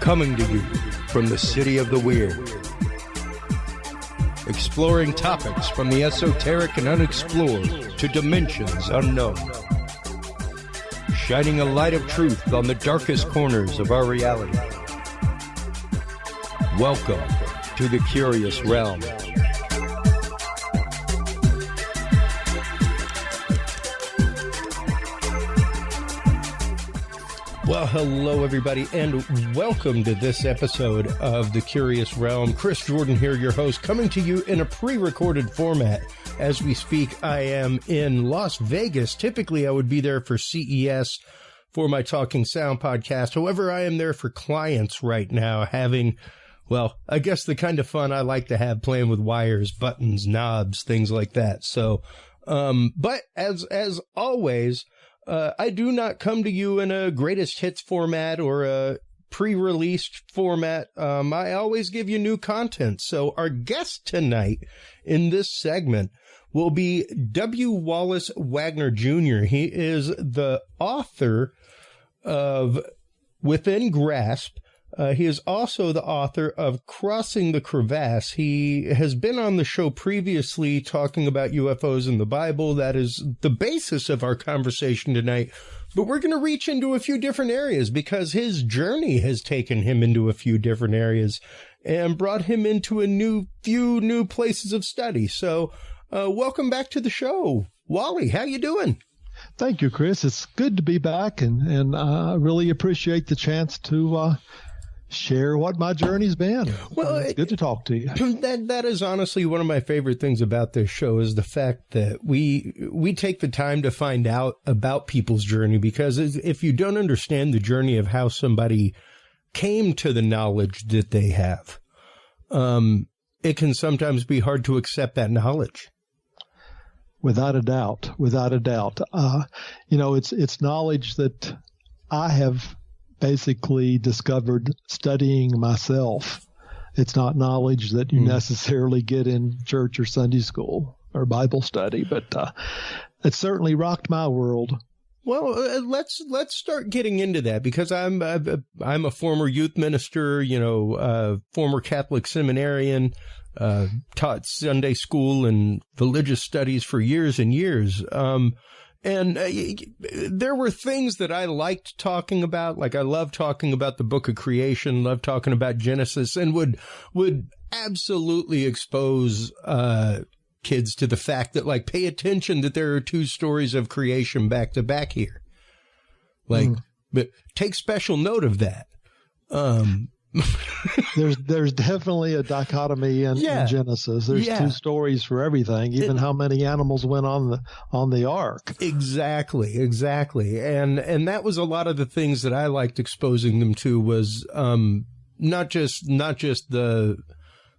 Coming to you from the city of the weird. Exploring topics from the esoteric and unexplored to dimensions unknown. Shining a light of truth on the darkest corners of our reality. Welcome to the Curious Realm. Well, hello, everybody, and welcome to this episode of The Curious Realm. Chris Jordan here, your host, coming to you in a pre-recorded format. As we speak, I am in Las Vegas. Typically, I would be there for CES for my Talking Sound podcast. However, I am there for clients right now, having, well, I guess the kind of fun I like to have, playing with wires, buttons, knobs, things like that. So, but as always, I do not come to you in a greatest hits format or a pre-released format. I always give you new content. So our guest tonight in this segment will be W. Wallace Wagner Jr. He is the author of Within Grasp. He is also the author of Crossing the Crevasse. He has been on the show previously talking about UFOs and the Bible. That is the basis of our conversation tonight. But we're going to reach into a few different areas because his journey has taken him into a few different areas and brought him into a few new places of study. So welcome back to the show. Wally, how you doing? Thank you, Chris. It's good to be back, and I really appreciate the chance to share what my journey's been. Well, it's good to talk to you. That is honestly one of my favorite things about this show is the fact that we take the time to find out about people's journey, because if you don't understand the journey of how somebody came to the knowledge that they have, it can sometimes be hard to accept that knowledge. Without a doubt. It's knowledge that I have basically discovered studying myself. It's not knowledge that you necessarily get in church or Sunday school or Bible study, but it certainly rocked my world. Well, let's start getting into that, because I'm a former youth minister, former Catholic seminarian, taught Sunday school and religious studies for years and years. And there were things that I liked talking about. Like, I love talking about the book of creation, love talking about Genesis, and would absolutely expose kids to the fact that, like, pay attention that there are two stories of creation back to back here. Like, but take special note of that. There's definitely a dichotomy in Genesis. There's two stories for everything, even how many animals went on the ark. Exactly. And that was a lot of the things that I liked exposing them to, was not just the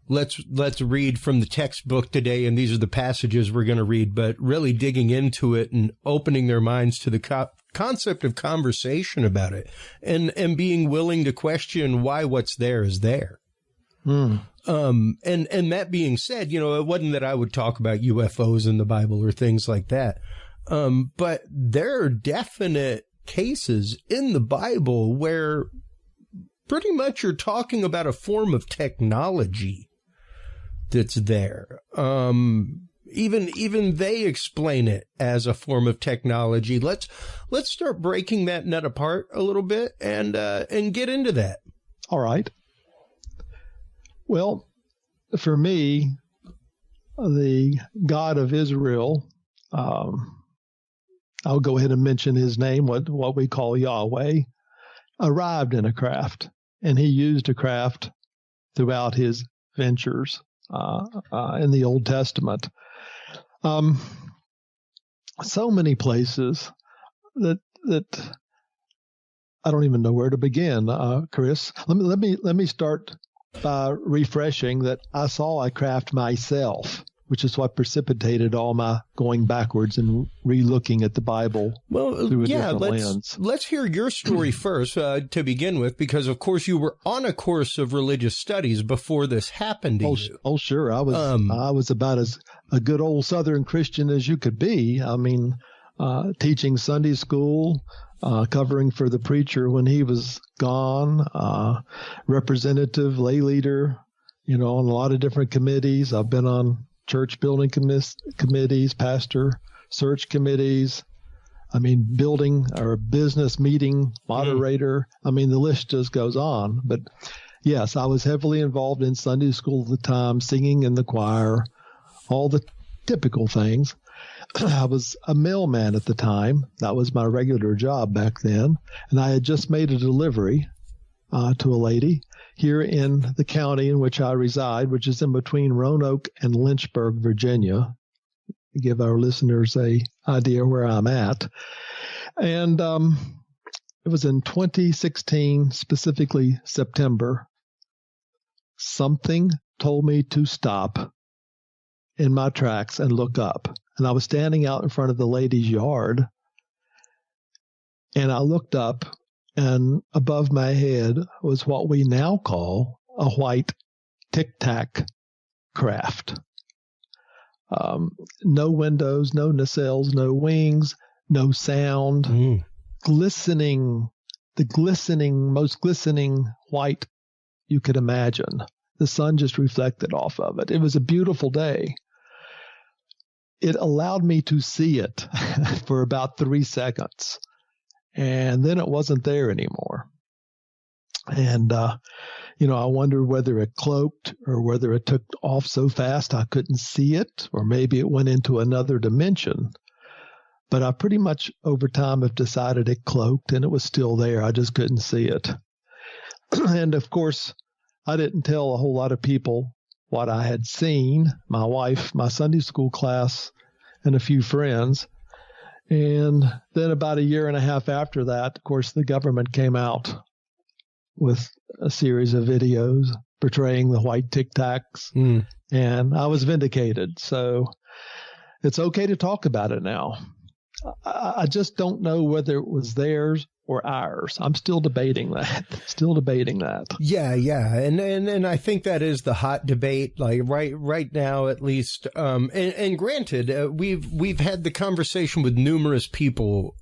let's read from the textbook today and these are the passages we're going to read, but really digging into it and opening their minds to the concept of conversation about it, and being willing to question why what's there is there. And that being said, it wasn't that I would talk about UFOs in the Bible or things like that. But there are definite cases in the Bible where pretty much you're talking about a form of technology that's there. Even they explain it as a form of technology. Let's start breaking that nut apart a little bit and get into that. All right. Well, for me, the God of Israel, I'll go ahead and mention his name, what we call Yahweh, arrived in a craft, and he used a craft throughout his ventures in the Old Testament. So many places that I don't even know where to begin, Chris. Let me start by refreshing that I saw a craft myself, which is what precipitated all my going backwards and re-looking at the Bible through a different lens. Let's hear your story first to begin with, because, of course, you were on a course of religious studies before this happened to you. Oh, sure. I was about as a good old Southern Christian as you could be. I mean, teaching Sunday school, covering for the preacher when he was gone, representative, lay leader, on a lot of different committees. I've been on church building committees, pastor search committees. Building or business meeting moderator. The list just goes on. But yes, I was heavily involved in Sunday school at the time, singing in the choir, all the typical things. I was a mailman at the time. That was my regular job back then. And I had just made a delivery to a lady here in the county in which I reside, which is in between Roanoke and Lynchburg, Virginia, to give our listeners a idea where I'm at. And it was in 2016, specifically September. Something told me to stop in my tracks and look up. And I was standing out in front of the lady's yard, and I looked up, and above my head was what we now call a white tic-tac craft. No windows, no nacelles, no wings, no sound, glistening, most glistening white you could imagine. The sun just reflected off of it. It was a beautiful day. It allowed me to see it for about 3 seconds, and then it wasn't there anymore. And, I wondered whether it cloaked or whether it took off so fast I couldn't see it, or maybe it went into another dimension. But I pretty much over time have decided it cloaked, and it was still there. I just couldn't see it. And of course, I didn't tell a whole lot of people what I had seen. My wife, my Sunday school class, and a few friends. And then about a year and a half after that, of course, the government came out with a series of videos portraying the white tic-tacs, and I was vindicated. So it's okay to talk about it now. I just don't know whether it was theirs or ours. I'm still debating that. Yeah. And I think that is the hot debate, like right now, at least. And granted, we've had the conversation with numerous people,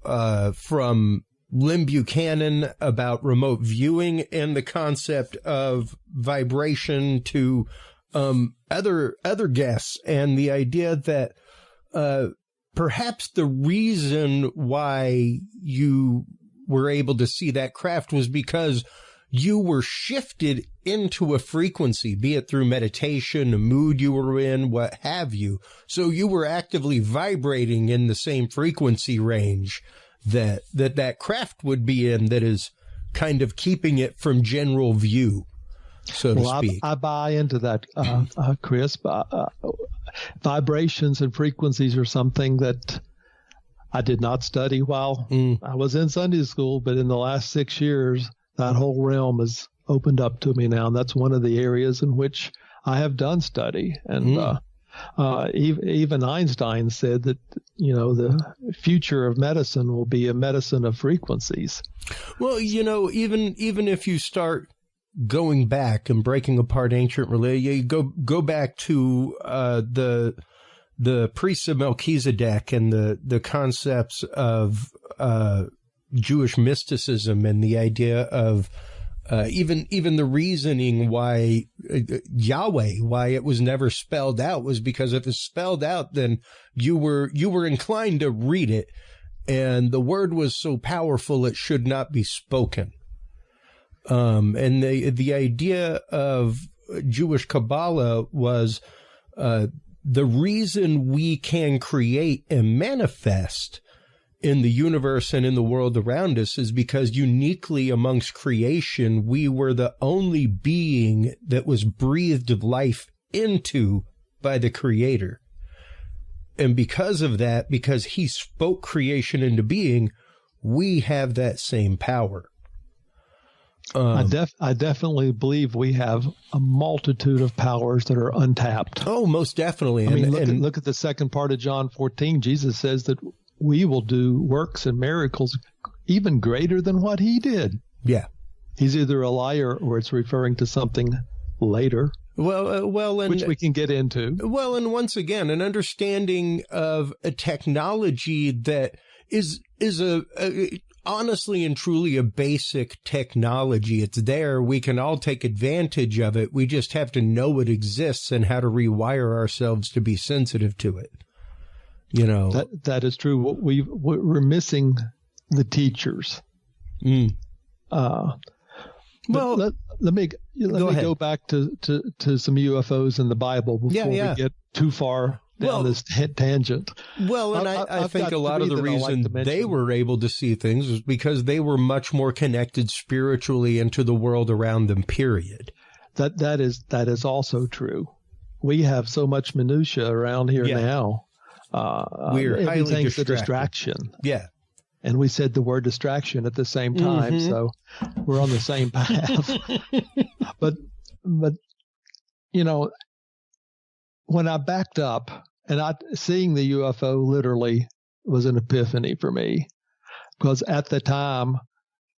from Lynn Buchanan about remote viewing and the concept of vibration to, other guests, and the idea that, perhaps the reason why you were able to see that craft was because you were shifted into a frequency, be it through meditation, a mood you were in, what have you. So you were actively vibrating in the same frequency range that craft would be in, that is kind of keeping it from general view, so to speak. I buy into that, Chris. Vibrations and frequencies are something that I did not study while I was in Sunday school, but in the last 6 years, that whole realm has opened up to me now. And that's one of the areas in which I have done study. And even Einstein said that, the future of medicine will be a medicine of frequencies. Well, even if you start going back and breaking apart ancient religion, you go back to the priests of Melchizedek and the concepts of Jewish mysticism, and the idea of even the reasoning why Yahweh, why it was never spelled out, was because if it's spelled out, then you were inclined to read it, and the word was so powerful it should not be spoken. And the idea of Jewish Kabbalah was the reason we can create and manifest in the universe and in the world around us is because uniquely amongst creation, we were the only being that was breathed life into by the Creator. And because of that, because he spoke creation into being, we have that same power. I definitely believe we have a multitude of powers that are untapped. Oh, most definitely. Look at the second part of John 14. Jesus says that we will do works and miracles even greater than what he did. Yeah. He's either a liar or it's referring to something later. Well, and which we can get into. Well, and once again, an understanding of a technology that is honestly and truly a basic technology. It's there. We can all take advantage of it. We just have to know it exists and how to rewire ourselves to be sensitive to it. You know, that is true. We're missing the teachers. Well, let me go back to some UFOs in the Bible before we get too far down this tangent. Well, and I think a lot of the reason they were able to see things was because they were much more connected spiritually into the world around them, period. That is also true. We have so much minutia around here now. We're highly everything's a distraction. Yeah. And we said the word distraction at the same time, so we're on the same path. But you know, when I backed up and seeing the UFO literally was an epiphany for me, because at the time,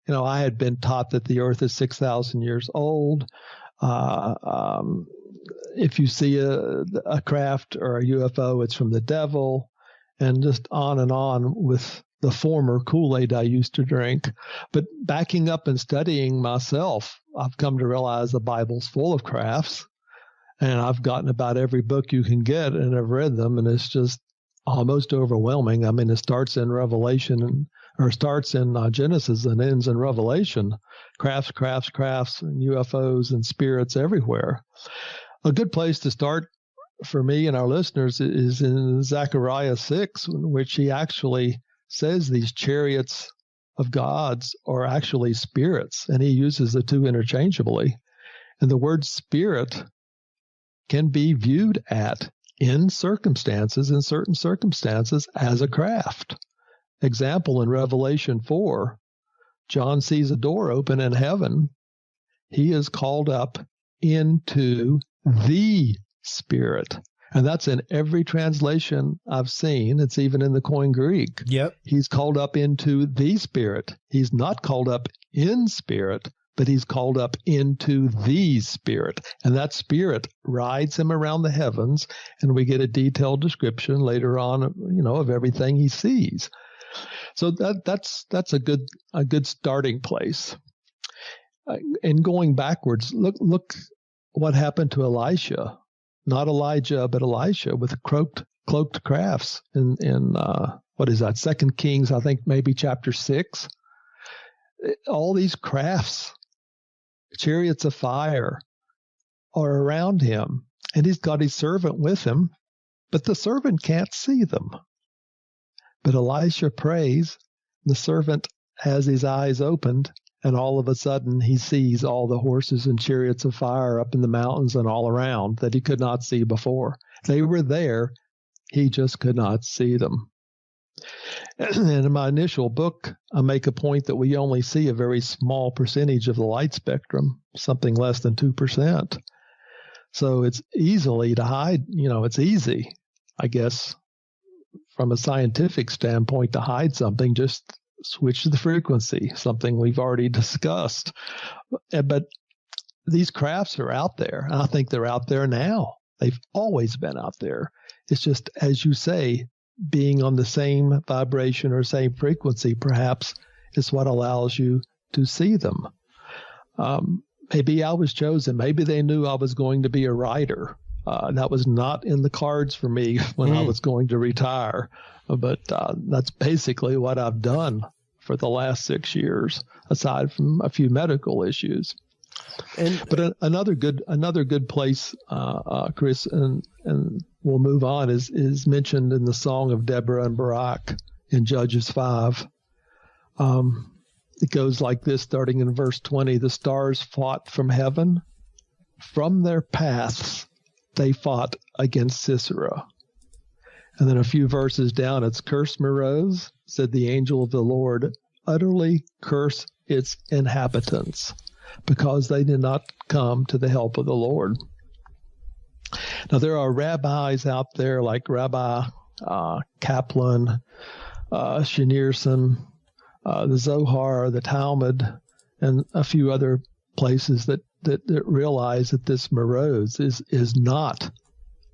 you know, I had been taught that the Earth is 6,000 years old. If you see a craft or a UFO, it's from the devil, and just on with the former Kool-Aid I used to drink. But backing up and studying myself, I've come to realize the Bible's full of crafts, and I've gotten about every book you can get, and I've read them, and it's just almost overwhelming. I mean, it starts in starts in Genesis and ends in Revelation. Crafts, and UFOs and spirits everywhere. A good place to start for me and our listeners is in Zechariah 6, in which he actually says these chariots of gods are actually spirits, and he uses the two interchangeably. And the word spirit can be viewed in certain circumstances, as a craft. Example, in Revelation 4, John sees a door open in heaven. He is called up into the Spirit. And that's in every translation I've seen. It's even in the Koine Greek. Yep. He's called up into the Spirit. He's not called up in spirit, but he's called up into the Spirit. And that Spirit rides him around the heavens, and we get a detailed description later on, you know, of everything he sees. So that's a good starting place. And going backwards, look what happened to Elisha. Not Elijah, but Elisha with cloaked crafts in what is that? 2 Kings, I think maybe chapter 6. All these crafts, chariots of fire, are around him, and he's got his servant with him, but the servant can't see them. But Elisha prays, the servant has his eyes opened, and all of a sudden he sees all the horses and chariots of fire up in the mountains and all around that he could not see before. They were there. He just could not see them. And in my initial book, I make a point that we only see a very small percentage of the light spectrum, something less than 2%. So it's easily to hide. You know, it's easy, I guess, from a scientific standpoint to hide something. Just switch the frequency, something we've already discussed. But these crafts are out there, and I think they're out there now. They've always been out there. It's just, as you say, being on the same vibration or same frequency perhaps is what allows you to see them. Maybe I was chosen. Maybe they knew I was going to be a writer. That was not in the cards for me when I was going to retire. But that's basically what I've done for the last 6 years, aside from a few medical issues. But another good place, Chris, and we'll move on, is mentioned in the Song of Deborah and Barak in Judges 5. It goes like this, starting in verse 20. The stars fought from heaven. From their paths they fought against Sisera. And then a few verses down, it's curse Meroz, said the angel of the Lord, utterly curse its inhabitants, because they did not come to the help of the Lord. Now, there are rabbis out there like Rabbi Kaplan, Schneerson, the Zohar, the Talmud, and a few other places that that realize that this Meroz is not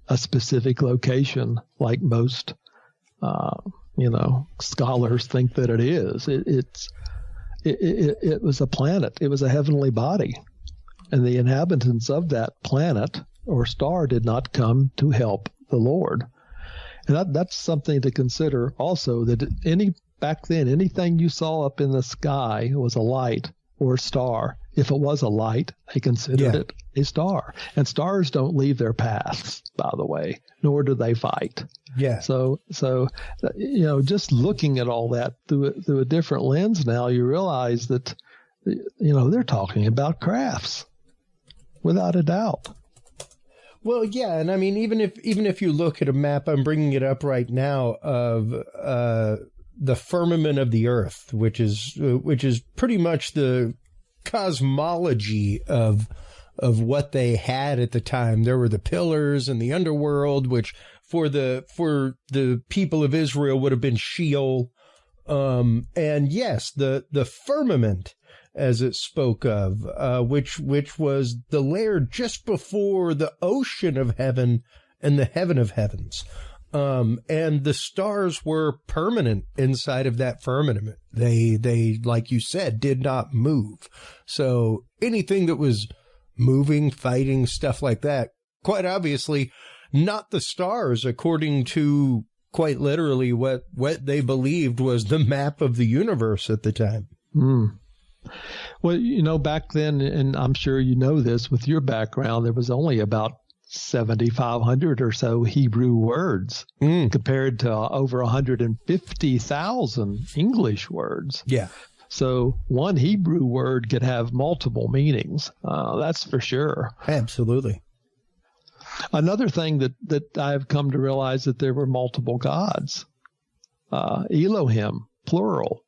a specific location like most scholars think that it is. It was a planet. It was a heavenly body, and the inhabitants of that planet or star did not come to help the Lord. And that's something to consider also, that back then, anything you saw up in the sky was a light or a star. If it was a light, they considered it a star. And stars don't leave their paths, by the way, nor do they fight. Yeah. So just looking at all that through a different lens now, you realize that, they're talking about crafts, without a doubt. Well, yeah, and I mean, even if you look at a map, I'm bringing it up right now, of the firmament of the Earth, which is pretty much the cosmology of what they had at the time. There were the pillars and the underworld, which for the people of Israel would have been Sheol, and yes, the firmament, as it spoke of, which was the layer just before the ocean of heaven and the heaven of heavens. And the stars were permanent inside of that firmament. They, like you said, did not move. So anything that was moving, fighting, stuff like that, quite obviously not the stars, according to quite literally what they believed was the map of the universe at the time. Well, back then, and I'm sure you know this with your background, there was only about 7,500 or so Hebrew words compared to over 150,000 English words. Yeah. So one Hebrew word could have multiple meanings. That's for sure. Absolutely. Another thing that I've come to realize, that there were multiple gods. Elohim, plural,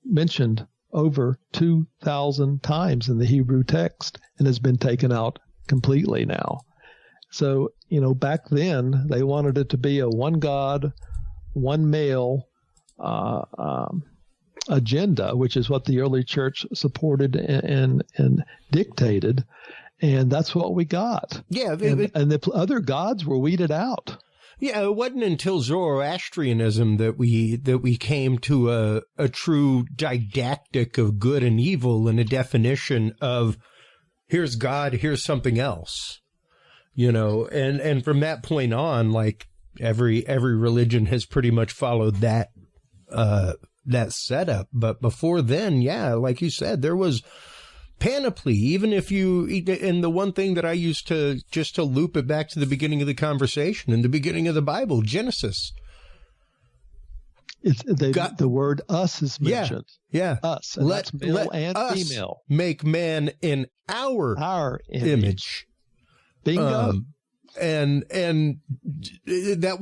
mentioned over 2,000 times in the Hebrew text, and has been taken out completely now. So, back then they wanted it to be a one God, one male agenda, which is what the early church supported and dictated. And that's what we got. Yeah. And the other gods were weeded out. Yeah, it wasn't until Zoroastrianism that we came to a true didactic of good and evil, and a definition of here's God, here's something else, and from that point on, like every religion has pretty much followed that setup. But before then, yeah, like you said, there was panoply. Even if and the one thing that I used to, just to loop it back to the beginning of the conversation, in the beginning of the Bible, Genesis. The word us is mentioned. Yeah. Us. And that's male and female. Make man in our image. Bingo. And that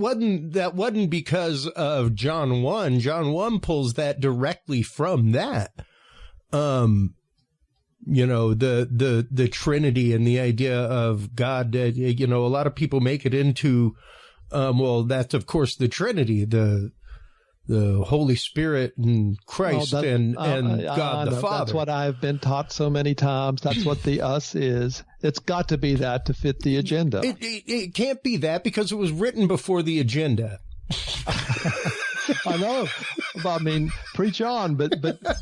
wasn't because of John 1. John 1 pulls that directly from that. The Trinity and the idea of God, a lot of people make it into, that's of course the Trinity, the Holy Spirit and Christ and God the Father. That's what I've been taught so many times. That's what the us is. It's got to be that to fit the agenda. It can't be that, because it was written before the agenda. I know. I mean, preach on, but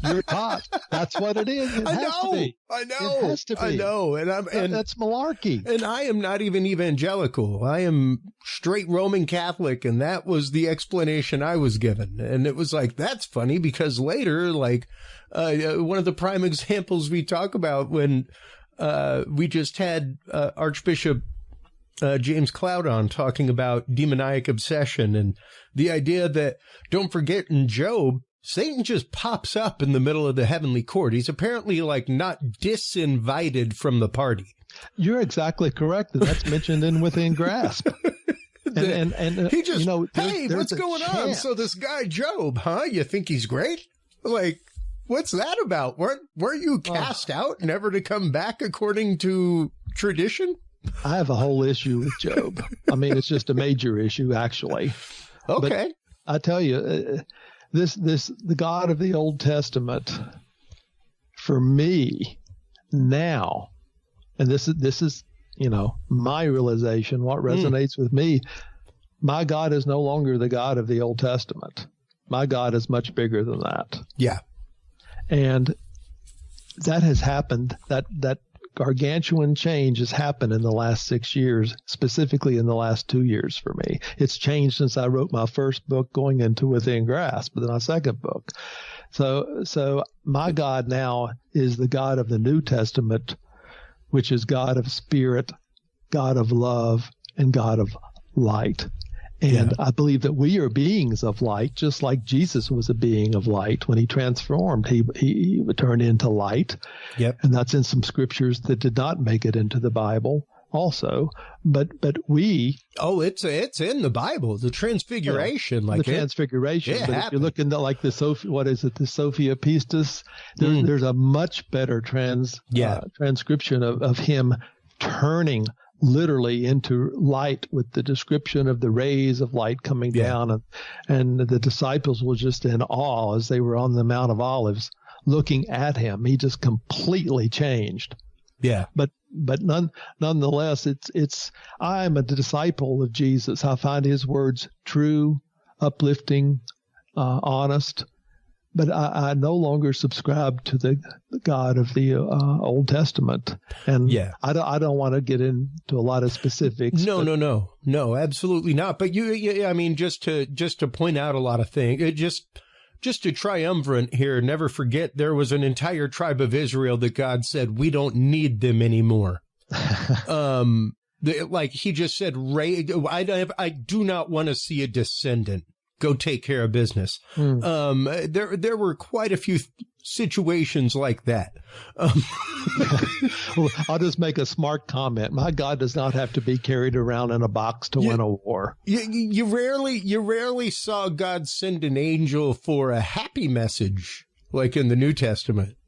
you're taught that's what it is. It has to be. I know. It has to be. I know. And that's malarkey. And I am not even evangelical. I am straight Roman Catholic, and that was the explanation I was given. And it was like, that's funny, because later, like, one of the prime examples we talk about when we just had Archbishop James Cloud on talking about demoniac obsession, and the idea that, don't forget, in Job, Satan just pops up in the middle of the heavenly court. He's apparently like not disinvited from the party. You're exactly correct. That's mentioned in Within Grasp. And he just, hey, what's going on? So this guy Job, huh? You think he's great? Like, what's that about? Weren't you cast out, never to come back according to tradition? I have a whole issue with Job. I mean, it's just a major issue, actually. Okay. But I tell you, the God of the Old Testament, for me, now, and this is, my realization, what resonates with me. My God is no longer the God of the Old Testament. My God is much bigger than that. Yeah. And that has happened. That gargantuan change has happened in the last 6 years, specifically in the last 2 years for me. It's changed since I wrote my first book, Going Into Within Grasp, but then my second book. So my God now is the God of the New Testament, which is God of spirit, God of love, and God of light. And I believe that we are beings of light, just like Jesus was a being of light. When he transformed, he turned into light. Yep. And that's in some scriptures that did not make it into the Bible also. But we... Oh, it's in the Bible, the Transfiguration. The Transfiguration. But if you look into like the Sophia Pistis, there's a much better transcription of him turning literally into light, with the description of the rays of light coming down, and the disciples were just in awe as they were on the Mount of Olives looking at him. He just completely changed. Yeah. But nonetheless, it's I'm a disciple of Jesus. I find his words true, uplifting, honest. But I no longer subscribe to the God of the Old Testament, and I don't want to get into a lot of specifics. No, absolutely not. But I mean, just to point out a lot of things, just to triumvirate here. Never forget, there was an entire tribe of Israel that God said, we don't need them anymore. Like he just said, I do not want to see a descendant. Go take care of business. There were quite a few situations like that. Well, I'll just make a smart comment. My God does not have to be carried around in a box to win a war. You rarely saw God send an angel for a happy message, like in the New Testament.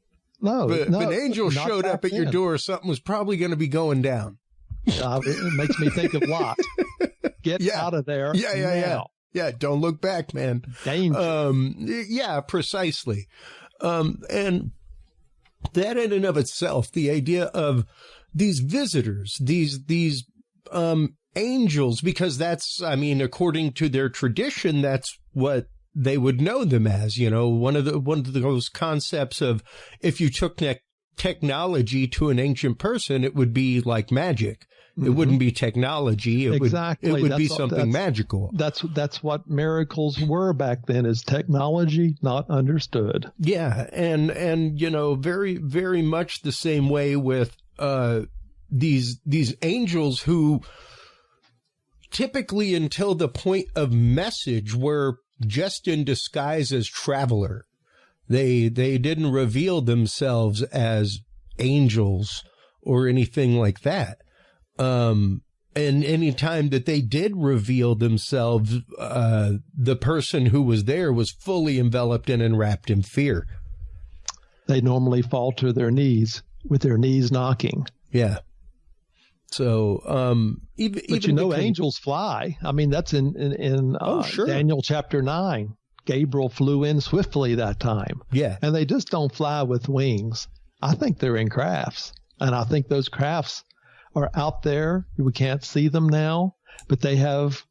No, if an angel showed up at your door, something was probably going to be going down. It makes me think of Lot. Get out of there. Yeah. Yeah, don't look back, man. Danger. Yeah, precisely. And that in and of itself, the idea of these visitors, these angels, because that's, I mean, according to their tradition, that's what they would know them as. One of those concepts of, if you took technology to an ancient person, it would be like magic. It wouldn't be technology. It would be something magical. That's what miracles were back then, is technology not understood. Yeah. And very, very much the same way with, these angels who typically, until the point of message, were just in disguise as traveler. They didn't reveal themselves as angels or anything like that. And any time that they did reveal themselves, the person who was there was fully enveloped and enwrapped in fear. They normally fall to their knees, with their knees knocking. Yeah. So, angels fly. I mean, that's in Daniel chapter 9. Gabriel flew in swiftly that time. Yeah. And they just don't fly with wings. I think they're in crafts. And I think those crafts are out there. We can't see them now, but they have,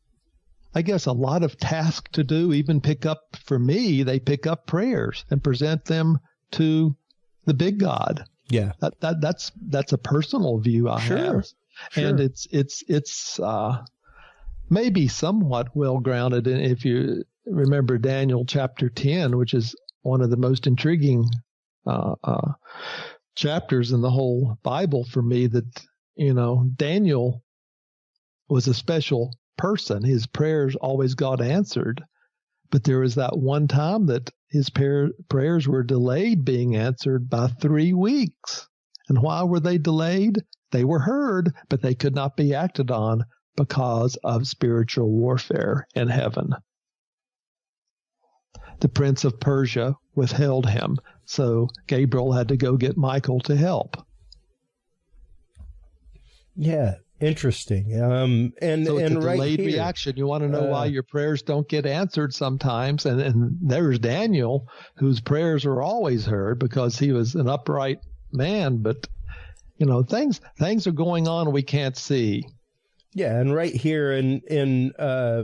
I guess, a lot of tasks to do. Even they pick up prayers and present them to the big God. Yeah. That's a personal view I have. Sure. And it's maybe somewhat well grounded in, if you remember Daniel chapter 10, which is one of the most intriguing chapters in the whole Bible for me, that Daniel was a special person. His prayers always got answered. But there was that one time that his prayers were delayed being answered by 3 weeks. And why were they delayed? They were heard, but they could not be acted on because of spiritual warfare in heaven. The prince of Persia withheld him, so Gabriel had to go get Michael to help. Yeah, interesting. And delayed reaction. You want to know why your prayers don't get answered sometimes. And there's Daniel, whose prayers were always heard because he was an upright man, but things are going on we can't see. Yeah, and right here in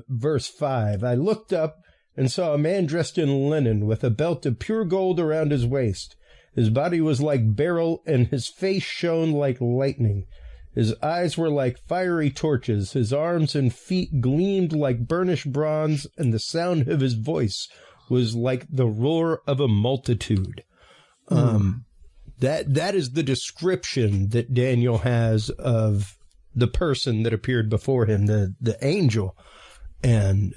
verse 5, I looked up and saw a man dressed in linen with a belt of pure gold around his waist. His body was like beryl, and his face shone like lightning. His eyes were like fiery torches. His arms and feet gleamed like burnished bronze, and the sound of his voice was like the roar of a multitude. That is the description that Daniel has of the person that appeared before him, the angel, and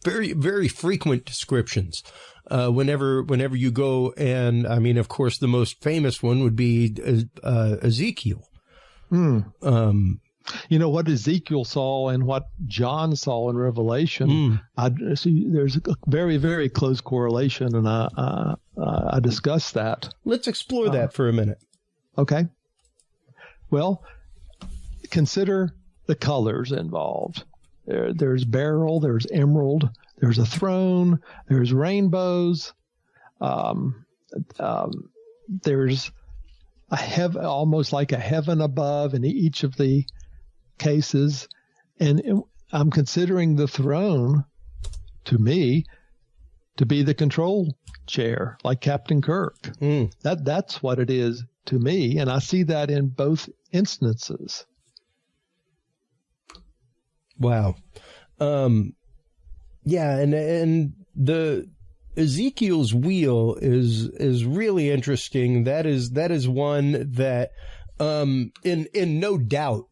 very, very frequent descriptions. Whenever you go, and I mean, of course, the most famous one would be Ezekiel. What Ezekiel saw and what John saw in Revelation, I see there's a very, very close correlation, and I discussed that. Let's explore that for a minute. Okay. Well, consider the colors involved. There's beryl, there's emerald, there's a throne, there's rainbows, there's a heaven, almost like a heaven above in each of the cases. And I'm considering the throne, to me, to be the control chair, like Captain Kirk. That's what it is to me, and I see that in both instances. Wow. Yeah, and the Ezekiel's wheel is really interesting. That is one that in no doubt.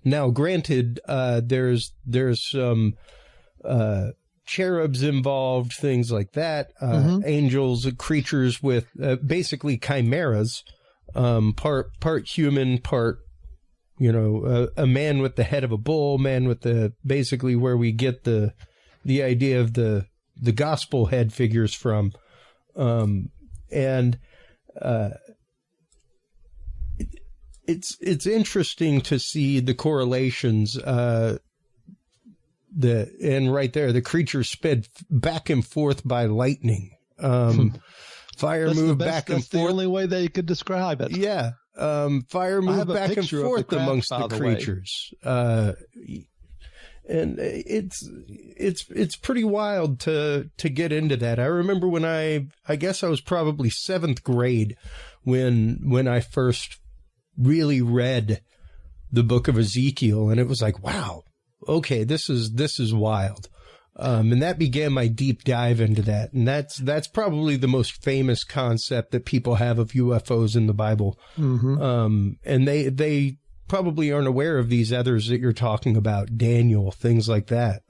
Now, granted, there's some cherubs involved, things like that, angels, creatures with basically chimeras, part human, part a man with the head of a bull, man with basically where we get the idea of the gospel head figures from. It's interesting to see the correlations, and right there, the creature sped back and forth by lightning. Fire moved back and forth. That's the only way they could describe it. Yeah. Fire moved back and forth amongst the creatures. And it's pretty wild to get into that. I remember when I guess I was probably 7th grade when I first really read the book of Ezekiel, and it was like, wow, okay, this is wild. And that began my deep dive into that. And that's probably the most famous concept that people have of UFOs in the Bible. And they probably aren't aware of these others that you're talking about, Daniel, things like that.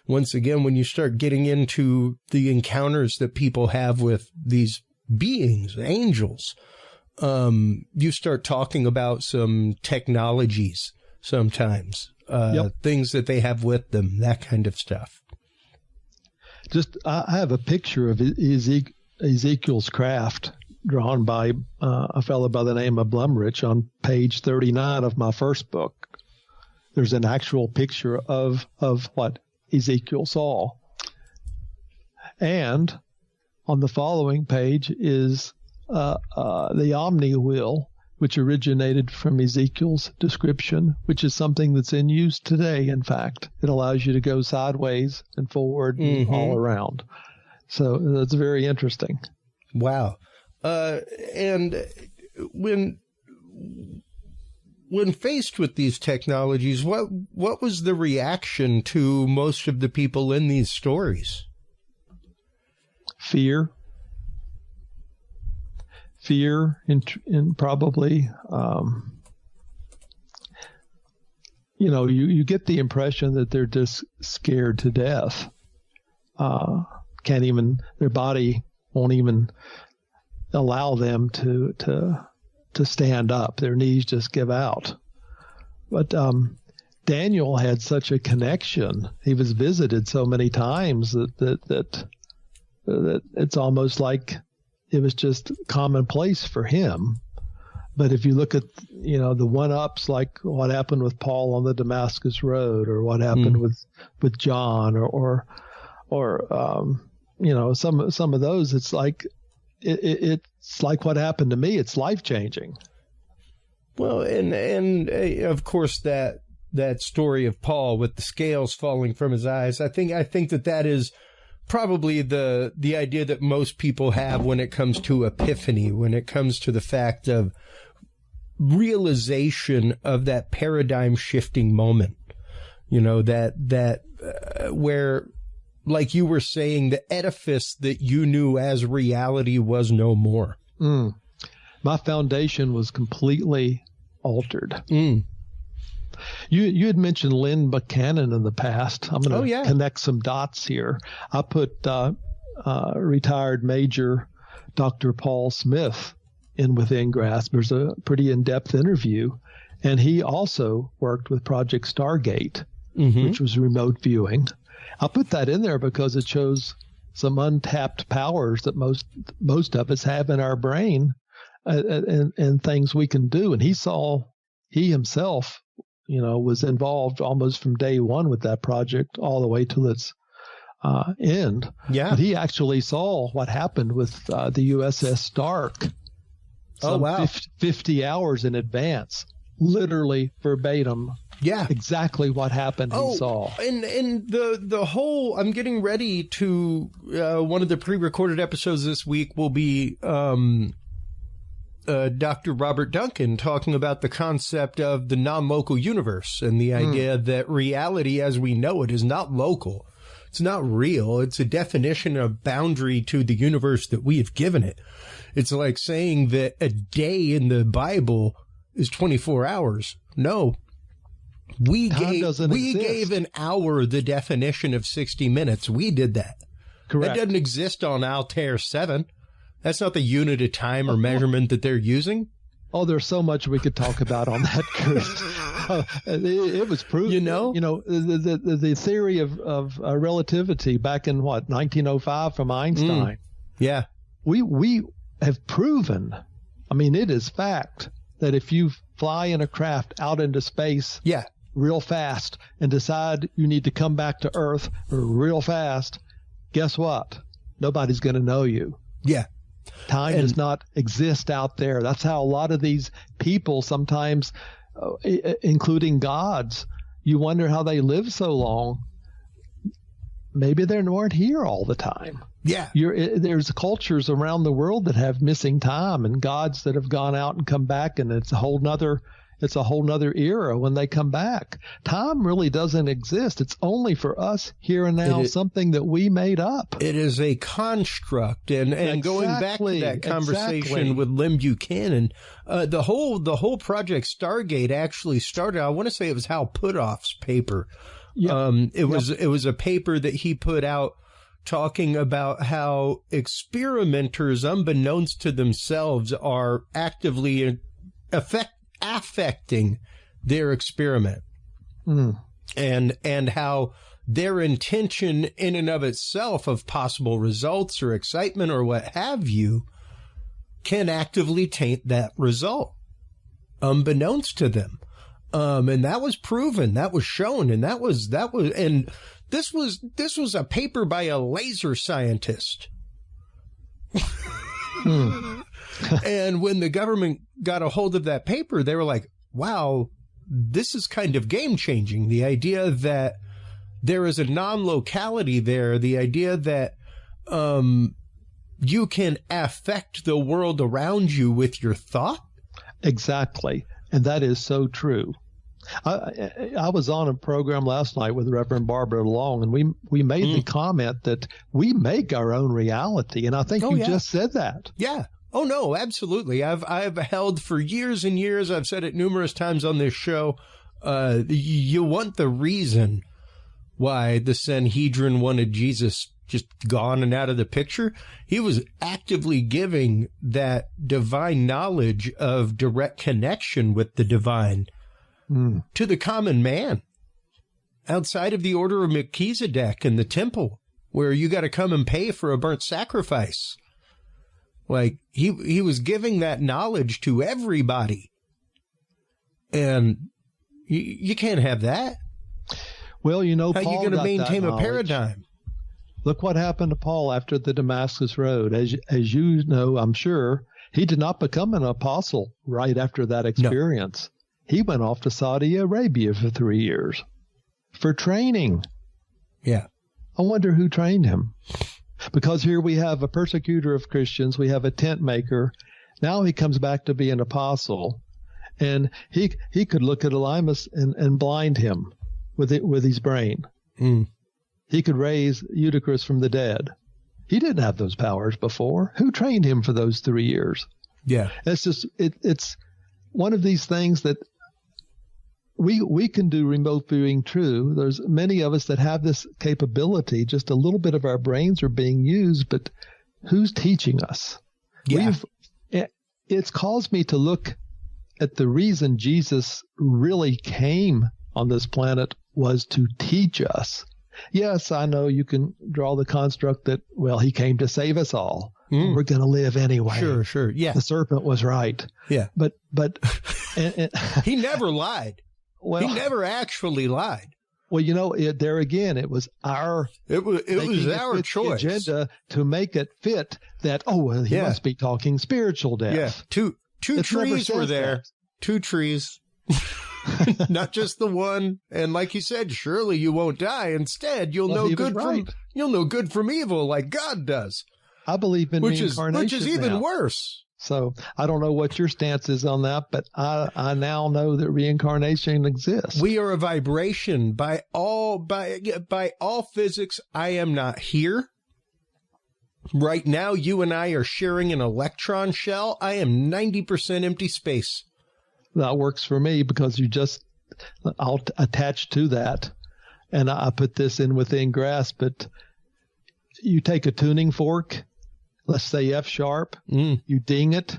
Once again, when you start getting into the encounters that people have with these beings, angels, you start talking about some technologies sometimes. Things that they have with them, that kind of stuff. I have a picture of Ezekiel's craft drawn by a fellow by the name of Blumrich on page 39 of my first book. There's an actual picture of what Ezekiel saw. And on the following page is the Omni wheel, which originated from Ezekiel's description, which is something that's in use today, in fact. It allows you to go sideways and forward and all around. So that's very interesting. Wow. And when faced with these technologies, what was the reaction to most of the people in these stories? Fear, and probably, you get the impression that they're just scared to death. Their body won't even allow them to stand up. Their knees just give out. But Daniel had such a connection. He was visited so many times that it's almost like it was just commonplace for him. But if you look at, the one-ups, like what happened with Paul on the Damascus Road, or what happened with John, or some of those, it's like it's it's like what happened to me. It's life-changing. Well, and of course that story of Paul with the scales falling from his eyes, I think that is probably the idea that most people have when it comes to epiphany, when it comes to the fact of realization of that paradigm shifting moment. You know, that where, like you were saying, the edifice that you knew as reality was no more. My foundation was completely altered. You had mentioned Lynn Buchanan in the past. I'm going to connect some dots here. I put retired Major Dr. Paul Smith in Within Grasp. There's a pretty in-depth interview. And he also worked with Project Stargate, which was remote viewing. I put that in there because it shows some untapped powers that most of us have in our brain and things we can do. And he himself, was involved almost from day one with that project all the way till its end. Yeah. But he actually saw what happened with the USS Stark. 50 hours in advance, literally verbatim. Yeah, exactly what happened. He saw. And the whole. I'm getting ready to one of the pre-recorded episodes this week will be Dr. Robert Duncan talking about the concept of the non-local universe and the idea that reality as we know it is not local. It's not real. It's a definition of boundary to the universe that we have given it. It's like saying that a day in the Bible is 24 hours. No. We gave an hour the definition of 60 minutes. We did that. Correct. That doesn't exist on Altair 7. That's not the unit of time or measurement that they're using. Oh, there's so much we could talk about on that, Kurt. It was proven. The theory of relativity back in 1905 from Einstein. Yeah. We have proven, it is fact, that if you fly in a craft out into space real fast and decide you need to come back to Earth real fast, guess what? Nobody's going to know you. Yeah. Time does not exist out there. That's how a lot of these people sometimes, including gods, you wonder how they live so long. Maybe they weren't here all the time. Yeah. There's cultures around the world that have missing time and gods that have gone out and come back, and it's a whole nother era when they come back. Time really doesn't exist. It's only for us here and now, something that we made up. It is a construct. And going back to that conversation with Lynn Buchanan, the whole Project Stargate actually started, I want to say it was Hal Puthoff's paper. Yep. It was a paper that he put out talking about how experimenters, unbeknownst to themselves, are actively affecting their experiment. And how their intention in and of itself of possible results or excitement or what have you can actively taint that result, unbeknownst to them. And that was proven, that was shown, and and this was a paper by a laser scientist. And when the government got a hold of that paper, they were like, wow, this is kind of game changing. The idea that there is a non-locality there, the idea that you can affect the world around you with your thought. Exactly. And that is so true. I was on a program last night with Reverend Barbara Long, and we made the comment that we make our own reality. And I think you just said that. Yeah. Oh, no, absolutely. I've held for years and years. I've said it numerous times on this show. You want the reason why the Sanhedrin wanted Jesus just gone and out of the picture. He was actively giving that divine knowledge of direct connection with the divine to the common man outside of the order of Melchizedek and the temple, where you got to come and pay for a burnt sacrifice. Like he was giving that knowledge to everybody, and you can't have that. Well, how are you going to maintain a paradigm? Look what happened to Paul after the Damascus Road. As you know, I'm sure, He did not become an apostle right after that experience. No. He went off to Saudi Arabia for 3 years for training. Yeah. I wonder who trained him. Because here we have a persecutor of Christians. We have a tent maker. Now he comes back to be an apostle. And he could look at Elymas and blind him with his brain. Mm. He could raise Eutychus from the dead. He didn't have those powers before. Who trained him for those 3 years? Yeah. It's one of these things that we can do remote viewing true. There's many of us that have this capability. Just a little bit of our brains are being used, but who's teaching us? Yeah. It's caused me to look at the reason Jesus really came on this planet was to teach us. Yes, I know you can draw the construct that, well, he came to save us all. We're going to live anyway. Sure. Yeah. The serpent was right. Yeah. But he never lied. Well, he never actually lied. Well, there again, it was our our choice agenda to make it fit that, he must be talking spiritual death. Yeah. Two trees were there. That. 2 trees. Not just the one. And like you said, surely you won't die. Instead, you'll know good from evil like God does. I believe in reincarnation, which is even worse. So I don't know what your stance is on that, but I now know that reincarnation exists. We are a vibration by all physics. I am not here. Right now, you and I are sharing an electron shell. I am 90% empty space. That works for me because I'll attach to that. And I put this in within grasp, but you take a tuning fork, let's say F sharp, you ding it.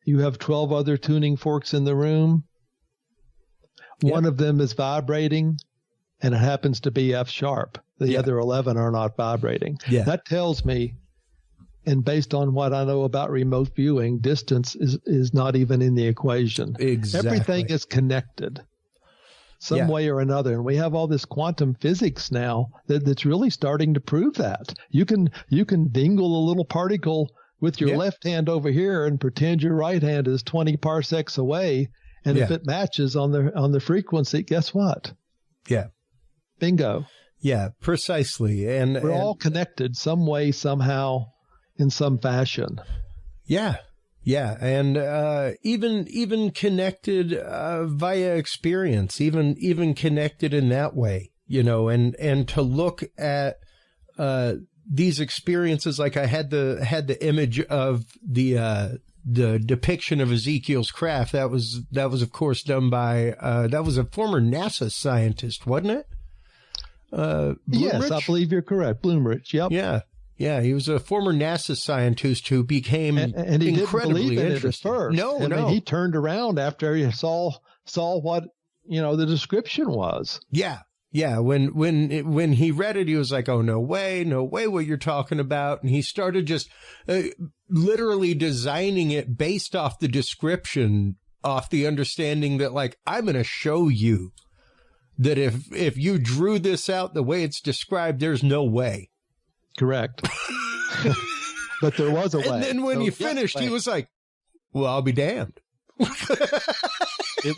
You have 12 other tuning forks in the room. Yep. One of them is vibrating and it happens to be F sharp. The other 11 are not vibrating. Yeah. That tells me, and based on what I know about remote viewing, distance is not even in the equation. Exactly. Everything is connected some way or another. And we have all this quantum physics now that's really starting to prove that. You can dingle a little particle with your left hand over here and pretend your right hand is 20 parsecs away. And if it matches on the frequency, guess what? Yeah. Bingo. Yeah, precisely. And we're all connected some way, somehow, in some fashion. Yeah. Yeah. And even connected via experience, even connected in that way, and to look at these experiences, like I had the image of the depiction of Ezekiel's craft. That was of course done by that was a former NASA scientist, wasn't it? Yes, I believe you're correct. Bloomrich. Yep. Yeah. Yeah, he was a former NASA scientist who became and he incredibly didn't believe in interested. it at first. No. He turned around after he saw what the description was. Yeah. When he read it, he was like, "Oh, no way, what you're talking about." And he started just literally designing it based off the description, off the understanding that, like, I'm going to show you that if you drew this out the way it's described, there's no way. Correct. But there was a way. And then when he finished, he was like, well, I'll be damned. It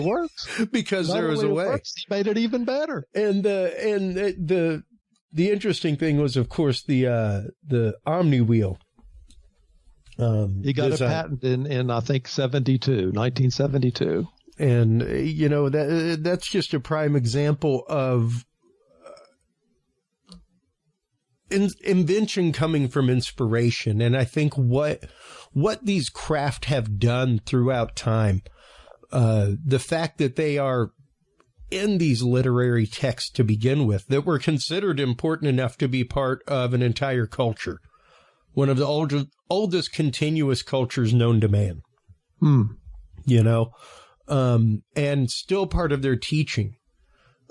works. Because there was a way. He made it even better. And the interesting thing was, of course, the Omni wheel. He got a patent in I think 1972. And that's just a prime example of invention coming from inspiration. And I think what these craft have done throughout time, the fact that they are in these literary texts to begin with, that were considered important enough to be part of an entire culture, one of the oldest continuous cultures known to man, and still part of their teaching.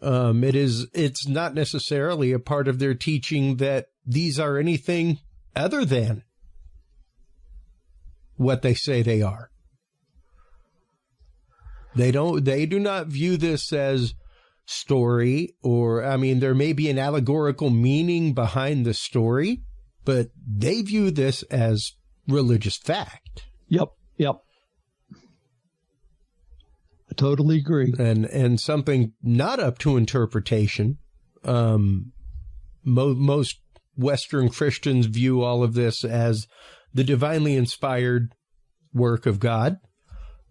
It's not necessarily a part of their teaching that these are anything other than what they say they are. They do not view this as story, or, there may be an allegorical meaning behind the story, but they view this as religious fact. Yep. I totally agree. And something not up to interpretation. Most Western Christians view all of this as the divinely inspired work of God.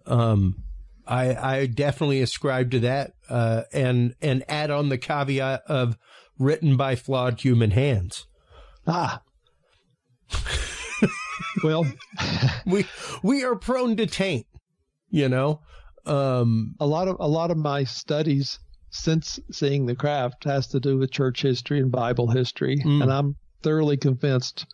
I definitely ascribe to that, and add on the caveat of written by flawed human hands. Well, we are prone to taint, you know. A lot of my studies since seeing The Craft has to do with church history and Bible history, and I'm thoroughly convinced.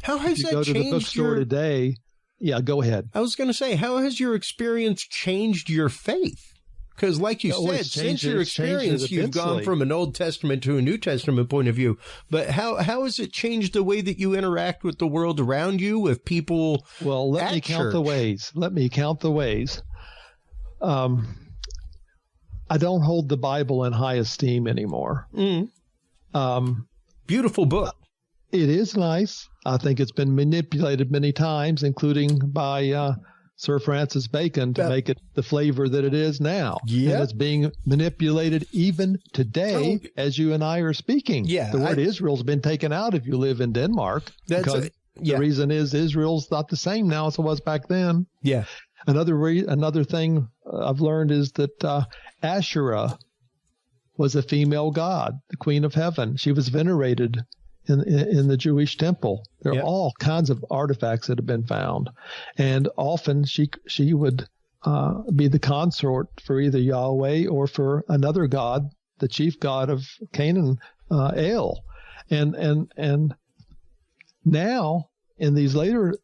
How has that changed? Go to the bookstore today. Yeah, go ahead. I was going to say, how has your experience changed your faith? Because like you said, since your experience, you've gone from an Old Testament to a New Testament point of view. But how has it changed the way that you interact with the world around you, with people? Well, let me count the ways. I don't hold the Bible in high esteem anymore. Beautiful book. It is nice. I think it's been manipulated many times, including by Sir Francis Bacon, to make it the flavor that it is now. Yeah. And it's being manipulated even today as you and I are speaking. Yeah. The word Israel's been taken out if you live in Denmark. The reason is Israel's not the same now as it was back then. Yeah. Another thing I've learned is that Asherah was a female god, the queen of heaven. She was venerated in the Jewish temple. There are all kinds of artifacts that have been found, and often she would be the consort for either Yahweh or for another god, the chief god of Canaan, El. And now in these later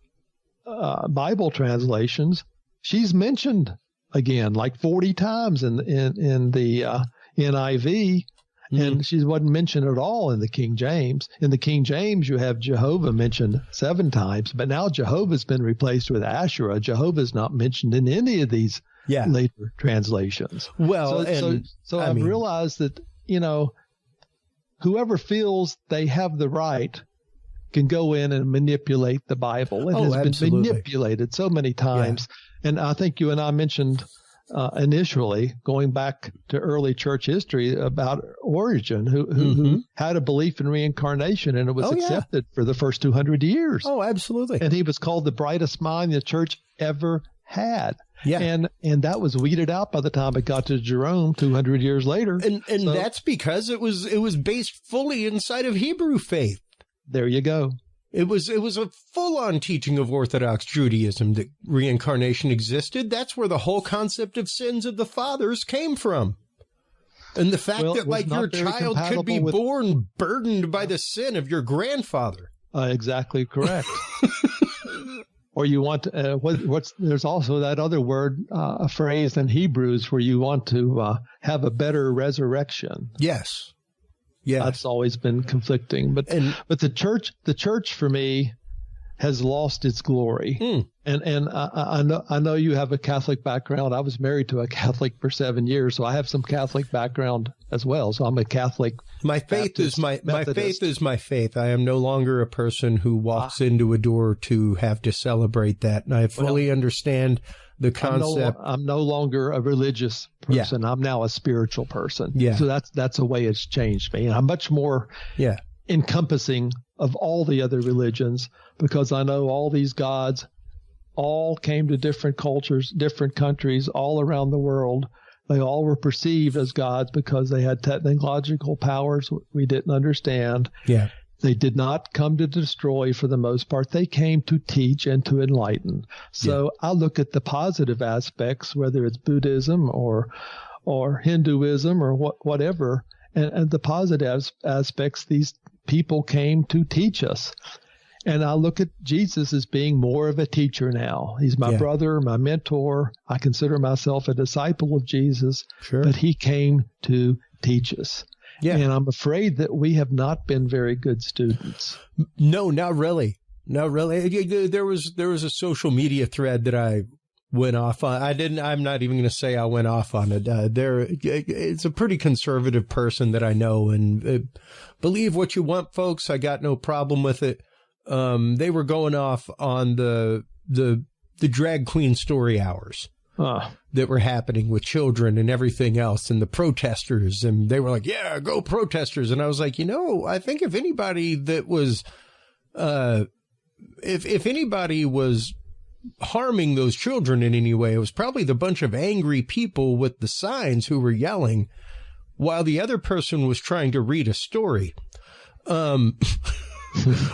Bible translations, she's mentioned again like 40 times in the NIV. And she wasn't mentioned at all in the King James. In the King James, you have Jehovah mentioned 7 times, but now Jehovah's been replaced with Asherah. Jehovah's not mentioned in any of these later translations. Well, so I've realized that, whoever feels they have the right can go in and manipulate the Bible. It has been manipulated so many times. Yeah. And I think you and I mentioned initially, going back to early church history, about Origen, who had a belief in reincarnation, and it was accepted for the first 200 years. Oh, absolutely. And he was called the brightest mind the church ever had. Yeah. And that was weeded out by the time it got to Jerome 200 years later. And that's because it was based fully inside of Hebrew faith. There you go. It was a full-on teaching of Orthodox Judaism that reincarnation existed. That's where the whole concept of sins of the fathers came from. And the fact that like your child could be born burdened by the sin of your grandfather. Exactly correct. Or you want there's also that other word, a phrase in Hebrews where you want to have a better resurrection. Yes. Yeah, that's always been conflicting, but the church for me has lost its glory. And I know you have a Catholic background. I was married to a Catholic for 7 years, so I have some Catholic background as well. So I'm a Catholic. My faith is my faith is my faith. I am no longer a person who walks into a door to have to celebrate that, and I fully understand the concept. I'm no longer a religious person. I'm now a spiritual person. Yeah. So that's the way it's changed me. And I'm much more encompassing of all the other religions, because I know all these gods all came to different cultures, different countries all around the world. They all were perceived as gods because they had technological powers we didn't understand. Yeah. They did not come to destroy for the most part. They came to teach and to enlighten. So I look at the positive aspects, whether it's Buddhism or Hinduism or whatever, and the positive aspects, these people came to teach us. And I look at Jesus as being more of a teacher now. He's my brother, my mentor. I consider myself a disciple of Jesus, but he came to teach us. Yeah. And I'm afraid that we have not been very good students. No, not really. Not really. There was a social media thread that I went off on. I'm not even going to say I went off on it. It's a pretty conservative person that I know, and believe what you want, folks. I got no problem with it. They were going off on the drag queen story hours that were happening with children and everything else, and the protesters, and they were like, yeah, go protesters. And I was like, I think if anybody that was, if anybody was harming those children in any way, it was probably the bunch of angry people with the signs who were yelling while the other person was trying to read a story.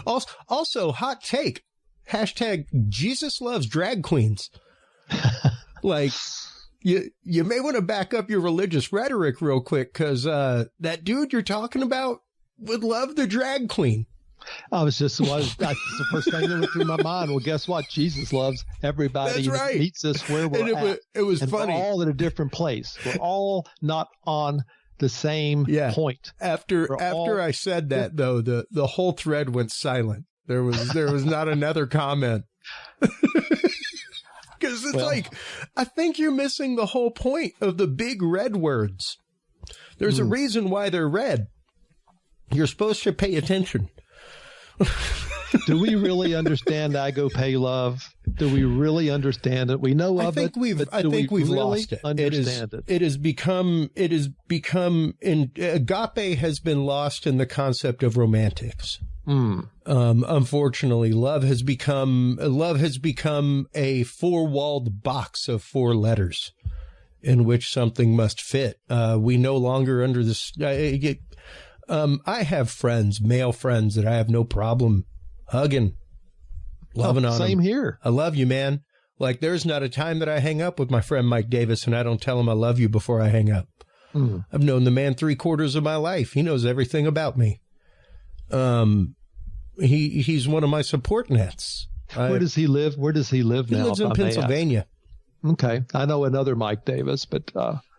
Also, hot take, hashtag Jesus loves drag queens. Like, you may want to back up your religious rhetoric real quick, because that dude you're talking about would love the drag queen. That's the first thing that went through my mind. Well, guess what? Jesus loves everybody. That's right. Meets us where we're at. It was and funny. We're all at a different place. We're all not on the same point. After I said that, though, the whole thread went silent. There was not another comment. Because it's like, I think you're missing the whole point of the big red words. There's a reason why they're red. You're supposed to pay attention. Do we really understand agape love? Do we really understand it? We know of it. I think we've lost it. It has become, agape has been lost in the concept of romantics. Unfortunately, love has become a four-walled box of four letters in which something must fit. We no longer under this. I have friends, male friends, that I have no problem hugging, loving on them. Same here. I love you, man. Like, there's not a time that I hang up with my friend Mike Davis and I don't tell him I love you before I hang up. I've known the man 3/4 of my life. He knows everything about me. He's one of my support nets. Where does he live? Where does he live now? He lives in Pennsylvania. Okay. I know another Mike Davis, but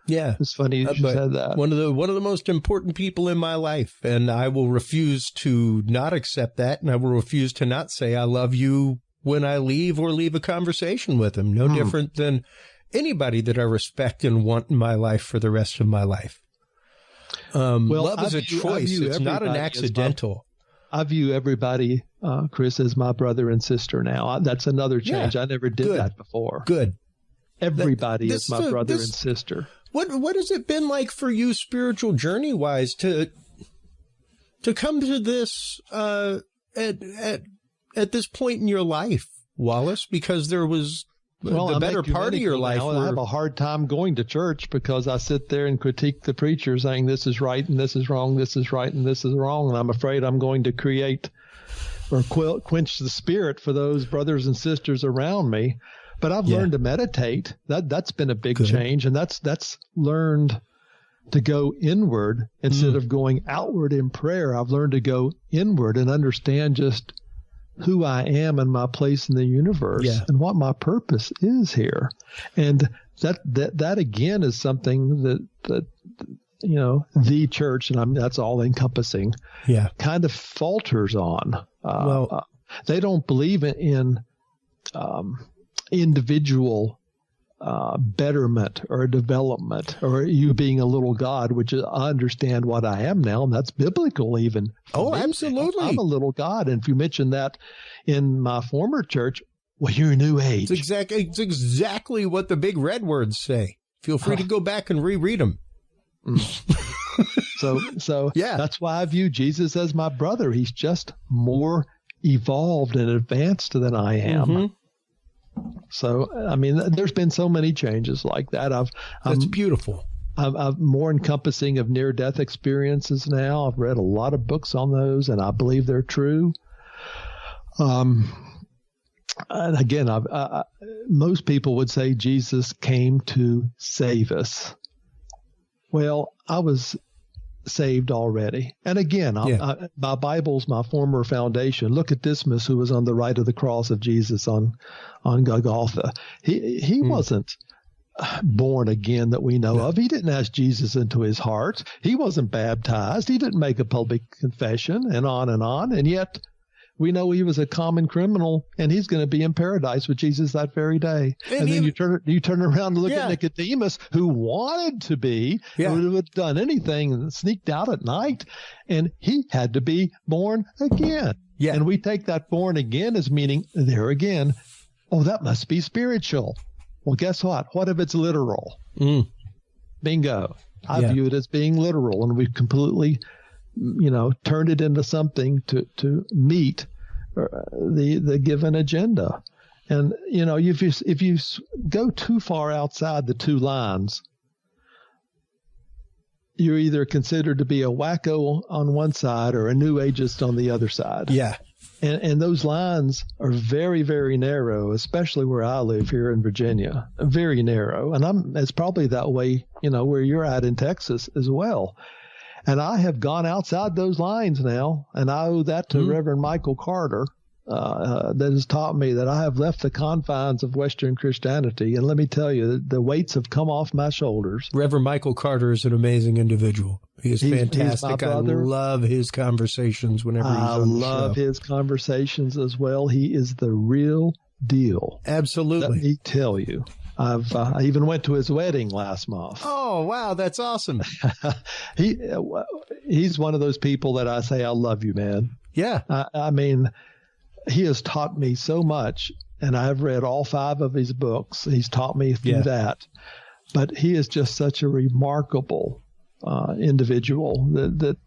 yeah, it's funny you said that. One of the most important people in my life, and I will refuse to not accept that, and I will refuse to not say I love you when I leave or leave a conversation with him. No different than anybody that I respect and want in my life for the rest of my life. Love is a choice. It's not an accidental. I view everybody, Chris, as my brother and sister now. That's another change. I never did that before. Good. Everybody is my brother and sister. What has it been like for you, spiritual journey wise, to come to this at this point in your life, Wallace? Because there was the better part of your life. I have a hard time going to church because I sit there and critique the preacher, saying this is right and this is wrong, this is right and this is wrong, and I'm afraid I'm going to create or quench the spirit for those brothers and sisters around me. But I've learned to meditate. That's been a big change, and that's learned to go inward instead of going outward in prayer. I've learned to go inward and understand just who I am and my place in the universe and what my purpose is here. And that again is something that the church, and that's all encompassing, kind of falters on. They don't believe in individual betterment or development or you being a little God, which is, I understand what I am now, and that's biblical even. Oh, absolutely. I'm a little God. And if you mention that in my former church, well, you're a new age. It's exactly what the big red words say. Feel free to go back and reread them. So that's why I view Jesus as my brother. He's just more evolved and advanced than I am. So, I mean, there's been so many changes like that. That's beautiful. I'm more encompassing of near-death experiences now. I've read a lot of books on those, and I believe they're true. And again, most people would say Jesus came to save us. Well, I was saved already. And again, my Bible's my former foundation. Look at Dismas, who was on the right of the cross of Jesus on Golgotha. He wasn't born again that we know of. He didn't ask Jesus into his heart. He wasn't baptized. He didn't make a public confession, and on. And yet we know he was a common criminal, and he's going to be in paradise with Jesus that very day. And then you turn around and look at Nicodemus, who wanted to be, who would have done anything and sneaked out at night, and he had to be born again. Yeah. And we take that born again as meaning, there again, Oh, that must be spiritual. Well, guess what? What if it's literal? Bingo. I view it as being literal, and we've completely, turned it into something to meet the given agenda. And, if you go too far outside the two lines, you're either considered to be a wacko on one side or a new ageist on the other side. Yeah. And those lines are very, very narrow, especially where I live here in Virginia. Very narrow. And it's probably that way, where you're at in Texas as well. And I have gone outside those lines now, and I owe that to Reverend Michael Carter, that has taught me that I have left the confines of Western Christianity. And let me tell you, the weights have come off my shoulders. Reverend Michael Carter is an amazing individual. He is fantastic. I love his conversations whenever he's on the show. I love his conversations as well. He is the real deal. Absolutely. Let me tell you. I even went to his wedding last month. Oh, wow. That's awesome. He's one of those people that I say, I love you, man. Yeah. I mean, he has taught me so much, and I've read all 5 of his books. He's taught me through that. But he is just such a remarkable individual that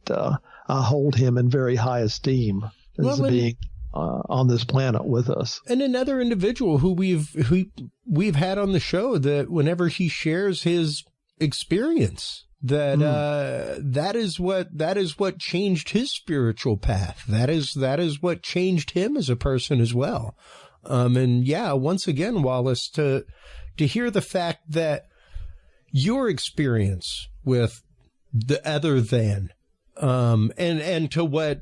I hold him in very high esteem as being on this planet with us. And another individual who we've had on the show, that whenever he shares his experience, that is what changed his spiritual path. That is what changed him as a person as well. And yeah, once again, Wallace, to hear the fact that your experience with the other than, and to what,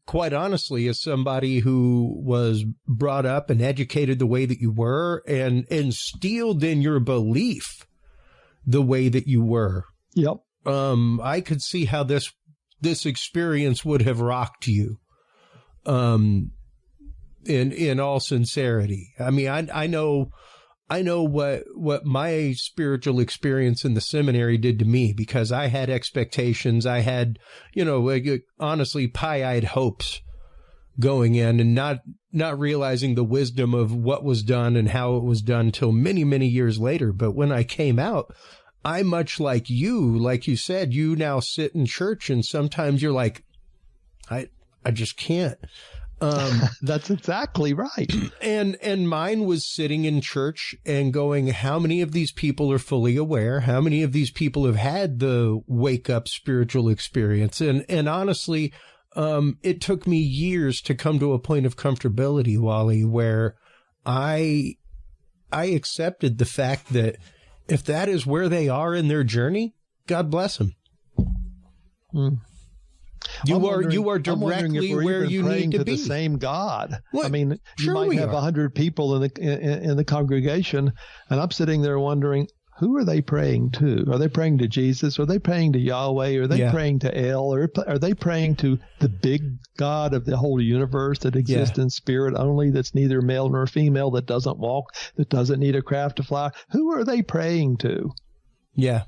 quite honestly, as somebody who was brought up and educated the way that you were, and instilled in your belief the way that you were. Yep. I could see how this experience would have rocked you. In all sincerity. I mean, I know what my spiritual experience in the seminary did to me, because I had expectations. I had, honestly, pie-eyed hopes going in, and not realizing the wisdom of what was done and how it was done till many, many years later. But when I came out, I, much like you said, you now sit in church and sometimes you're like, I just can't. That's exactly right. And mine was sitting in church and going, how many of these people are fully aware? How many of these people have had the wake up spiritual experience? And honestly, it took me years to come to a point of comfortability, Wally, where I accepted the fact that if that is where they are in their journey, God bless them. You are directly where you need to be. The same God. What? I mean, sure, you might have 100 people in the congregation, and I'm sitting there wondering, who are they praying to? Are they praying to Jesus? Are they praying to Yahweh? Are they praying to El? Or are they praying to the big God of the whole universe that exists in spirit only, that's neither male nor female, that doesn't walk, that doesn't need a craft to fly? Who are they praying to? Yeah.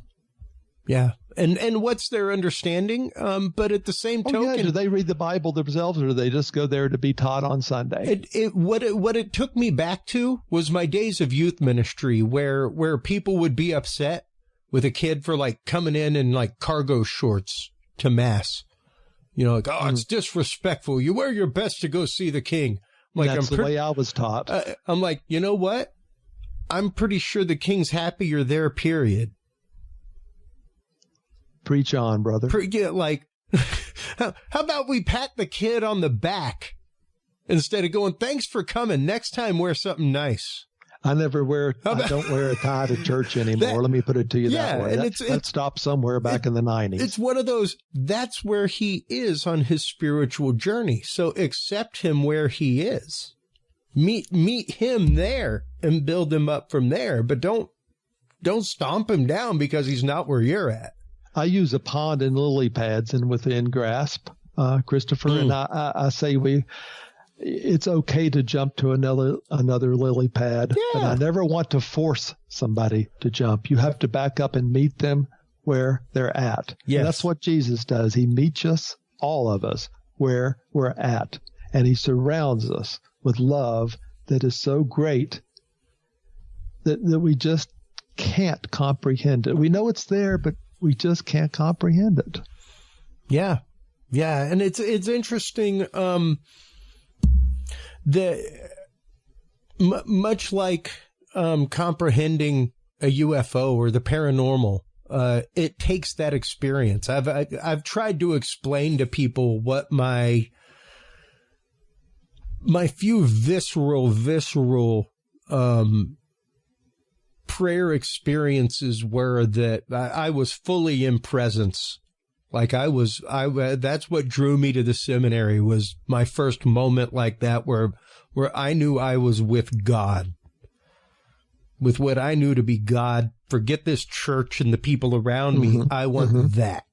Yeah. And what's their understanding? But at the same token, do they read the Bible themselves, or do they just go there to be taught on Sunday? What it took me back to was my days of youth ministry, where people would be upset with a kid for like coming in like cargo shorts to mass. Like, oh, it's disrespectful. You wear your best to go see the king. I'm like, that's the way I was taught. I'm like, you know what? I'm pretty sure the king's happy you're there, period. Preach on, brother. How about we pat the kid on the back instead of going, thanks for coming. Next time, wear something nice. I don't wear a tie to church anymore. Let me put it to you that way. That stopped somewhere back in the 90s. It's one of those, that's where he is on his spiritual journey. So accept him where he is. Meet him there and build him up from there. But don't stomp him down because he's not where you're at. I use a pond and lily pads and within grasp, Christopher, and I say it's okay to jump to another lily pad, but I never want to force somebody to jump. You have to back up and meet them where they're at. Yes. And that's what Jesus does. He meets us, all of us, where we're at, and he surrounds us with love that is so great that we just can't comprehend it. We know it's there, but we just can't comprehend it. Yeah. Yeah. And it's interesting, much like comprehending a UFO or the paranormal, it takes that experience. I've tried to explain to people what my few visceral prayer experiences were, that I was fully in presence. Like that's what drew me to the seminary, was my first moment like that, where I knew I was with God, with what I knew to be God. Forget this church and the people around me. I want that.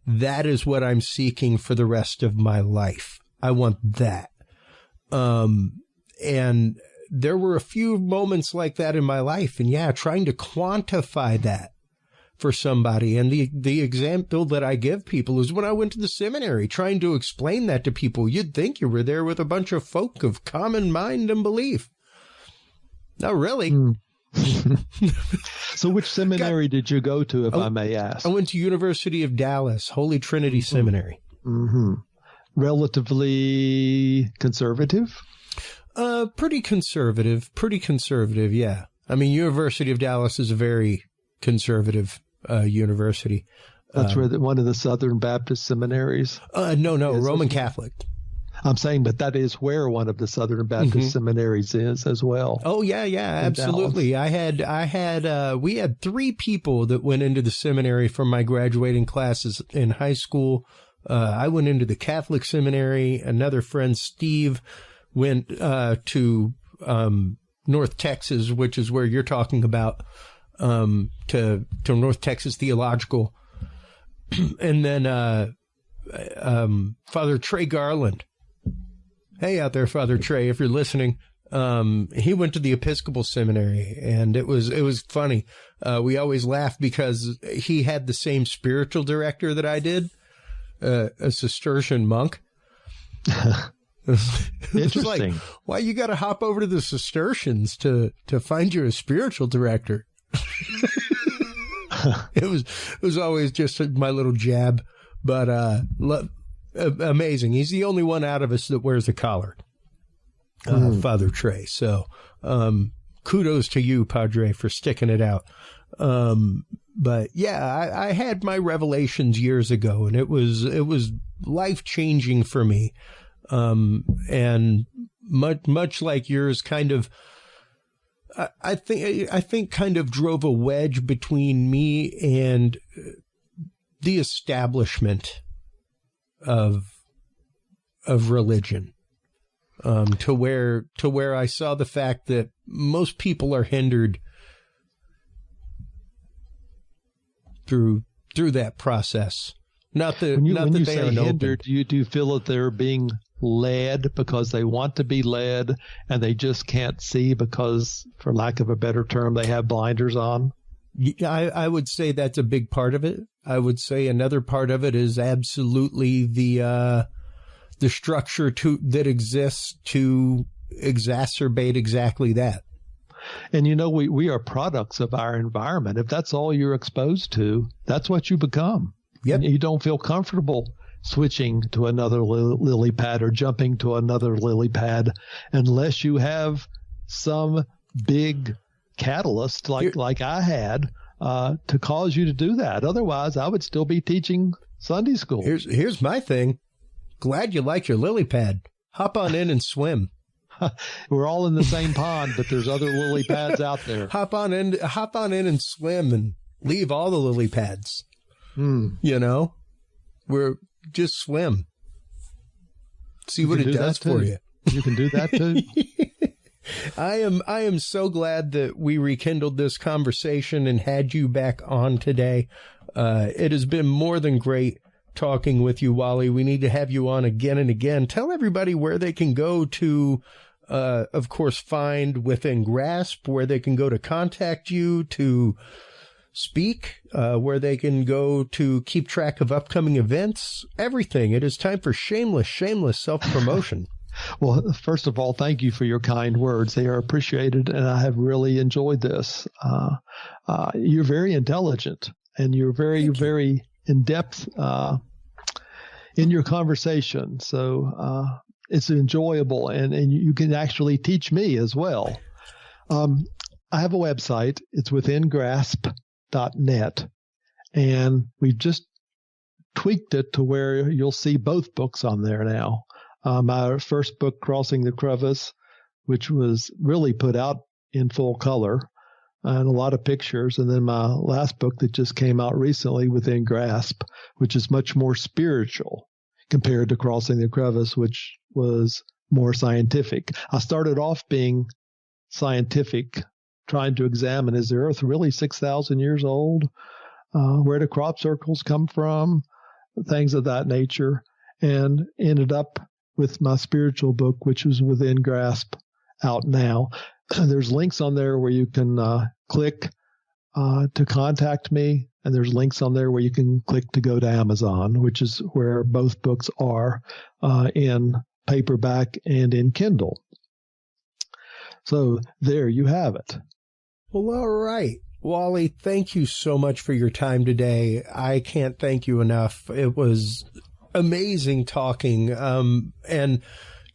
That is what I'm seeking for the rest of my life. I want that. And there were a few moments like that in my life, and trying to quantify that for somebody. And the example that I give people is when I went to the seminary, trying to explain that to people. You'd think you were there with a bunch of folk of common mind and belief. Not really. So which seminary did you go to, if I may ask? I went to University of Dallas, Holy Trinity Seminary. Relatively conservative? Pretty conservative, yeah. I mean, University of Dallas is a very conservative university. That's where one of the Southern Baptist seminaries? No, Roman Catholic. I'm saying, but that is where one of the Southern Baptist seminaries is as well. Oh, yeah, absolutely. We had 3 people that went into the seminary from my graduating classes in high school. I went into the Catholic seminary. Another friend, Steve, went to North Texas, which is where you're talking about, to North Texas Theological. And then Father Trey Garland. Hey out there, Father Trey, if you're listening. He went to the Episcopal Seminary, and it was funny. We always laugh because he had the same spiritual director that I did, a Cistercian monk. Interesting. Like, why you got to hop over to the Cistercians to find you a spiritual director? It was always just my little jab, but amazing. He's the only one out of us that wears a collar, Father Trey. So kudos to you, Padre, for sticking it out. But yeah, I had my revelations years ago, and it was life-changing for me. And much like yours, kind of, I think kind of drove a wedge between me and the establishment of religion, to where I saw the fact that most people are hindered through that process. Not that when you they say are hindered, do you feel that they're being led because they want to be led and they just can't see because, for lack of a better term, they have blinders on? I would say that's a big part of it. I would say another part of it is absolutely the structure that exists to exacerbate exactly that. And we are products of our environment. If that's all you're exposed to, that's what you become. Yep. And you don't feel comfortable switching to another lily pad or jumping to another lily pad unless you have some big catalyst like I had to cause you to do that. Otherwise, I would still be teaching Sunday school. Here's my thing. Glad you like your lily pad. Hop on in and swim. We're all in the same pond, but there's other lily pads out there. Hop on in and swim and leave all the lily pads. We're just swim. See what it does for you. You can do that too. I am so glad that we rekindled this conversation and had you back on today. It has been more than great talking with you, Wally. We need to have you on again and again. Tell everybody where they can go to, of course, find Within Grasp, where they can go to contact you, to speak, where they can go to keep track of upcoming events, everything. It is time for shameless self-promotion. Well, first of all, thank you for your kind words. They are appreciated, and I have really enjoyed this. You're very intelligent, and you're very in-depth in your conversation. So it's enjoyable, and you can actually teach me as well. I have a website. It's withingrasp.net, and we've just tweaked it to where you'll see both books on there now. My first book, Crossing the Crevice, which was really put out in full color and a lot of pictures. And then my last book that just came out recently, Within Grasp, which is much more spiritual compared to Crossing the Crevice, which was more scientific. I started off being scientific, trying to examine, is the Earth really 6,000 years old? Where do crop circles come from? Things of that nature. And ended up with my spiritual book, which was Within Grasp, out now. There's links on there where you can click to contact me, and there's links on there where you can click to go to Amazon, which is where both books are in paperback and in Kindle. So there you have it. Well, all right. Wally, thank you so much for your time today. I can't thank you enough. It was amazing talking, and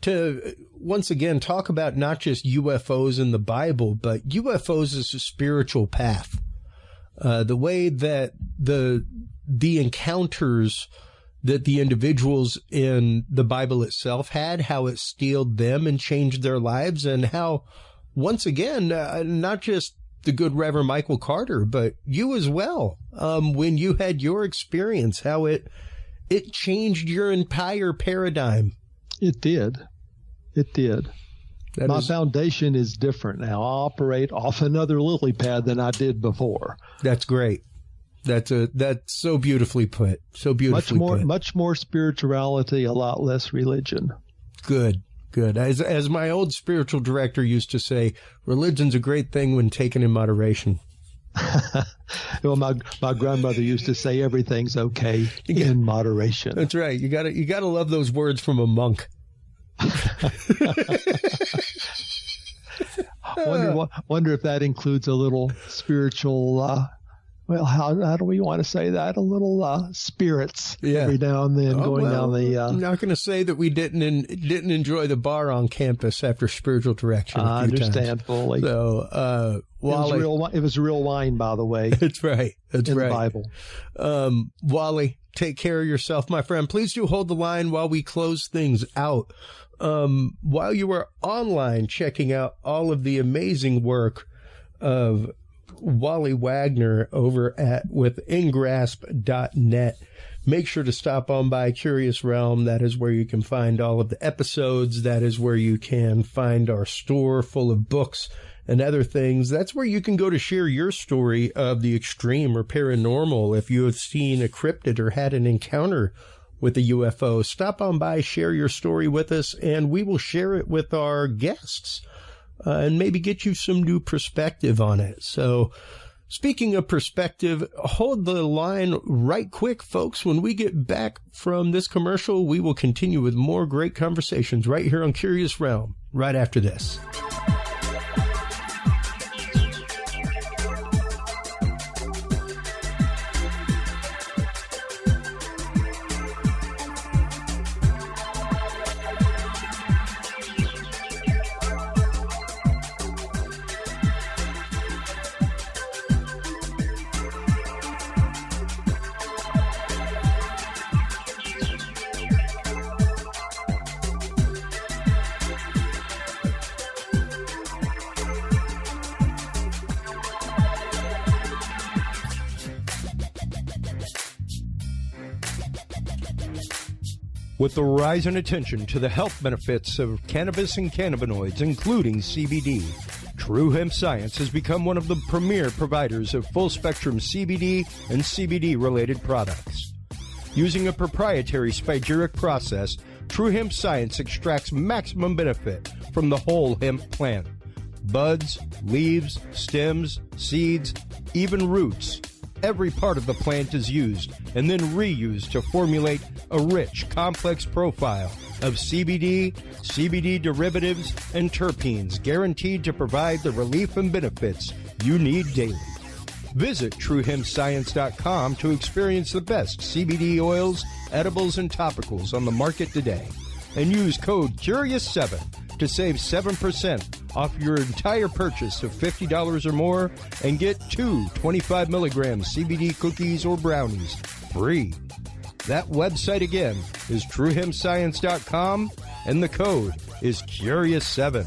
to once again talk about not just UFOs in the Bible, but UFOs as a spiritual path. The way that the encounters that the individuals in the Bible itself had, how it steeled them and changed their lives, and how, once again, not just the good Reverend Michael Carter, but you as well, when you had your experience, how it changed your entire paradigm. It did. It did. My foundation is different now. I operate off another lily pad than I did before. That's great. That's so beautifully put. So beautifully put. Much more spirituality, a lot less religion. Good. As my old spiritual director used to say, religion's a great thing when taken in moderation. Well, my grandmother used to say everything's okay in moderation. That's right. You gotta love those words from a monk. Wonder if that includes a little spiritual. Well, how do we want to say that? A little spirits every now and then down the. I'm not going to say that we didn't enjoy the bar on campus after spiritual direction. I understand fully. So, Wally, it was real wine, by the way. That's right. That's right. In the Bible. Wally, take care of yourself, my friend. Please do hold the line while we close things out. While you are online checking out all of the amazing work of Wally Wagner over at withingrasp.net, make sure to stop on by Curious Realm. That is where you can find all of the episodes. That is where you can find our store full of books and other things. That's where you can go to share your story of the extreme or paranormal. If you have seen a cryptid or had an encounter with a UFO, stop on by, share your story with us, and we will share it with our guests and maybe get you some new perspective on it. So speaking of perspective, hold the line right quick, folks. When we get back from this commercial, we will continue with more great conversations right here on Curious Realm right after this. With the rise in attention to the health benefits of cannabis and cannabinoids, including CBD, True Hemp Science has become one of the premier providers of full-spectrum CBD and CBD-related products. Using a proprietary spagyric process, True Hemp Science extracts maximum benefit from the whole hemp plant. Buds, leaves, stems, seeds, even roots. Every part of the plant is used and then reused to formulate a rich, complex profile of CBD, CBD derivatives, and terpenes guaranteed to provide the relief and benefits you need daily. Visit TrueHempScience.com to experience the best CBD oils, edibles, and topicals on the market today. And use code CURIOUS7 to save 7% off your entire purchase of $50 or more and get 2 25 milligram CBD cookies or brownies free. That website again is TrueHempScience.com and the code is CURIOUS7.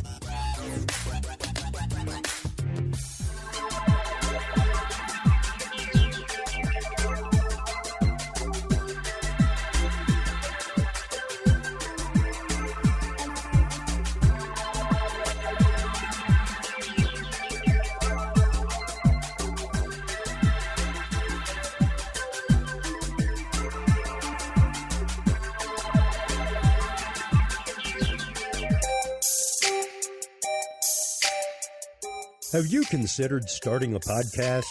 Have you considered starting a podcast?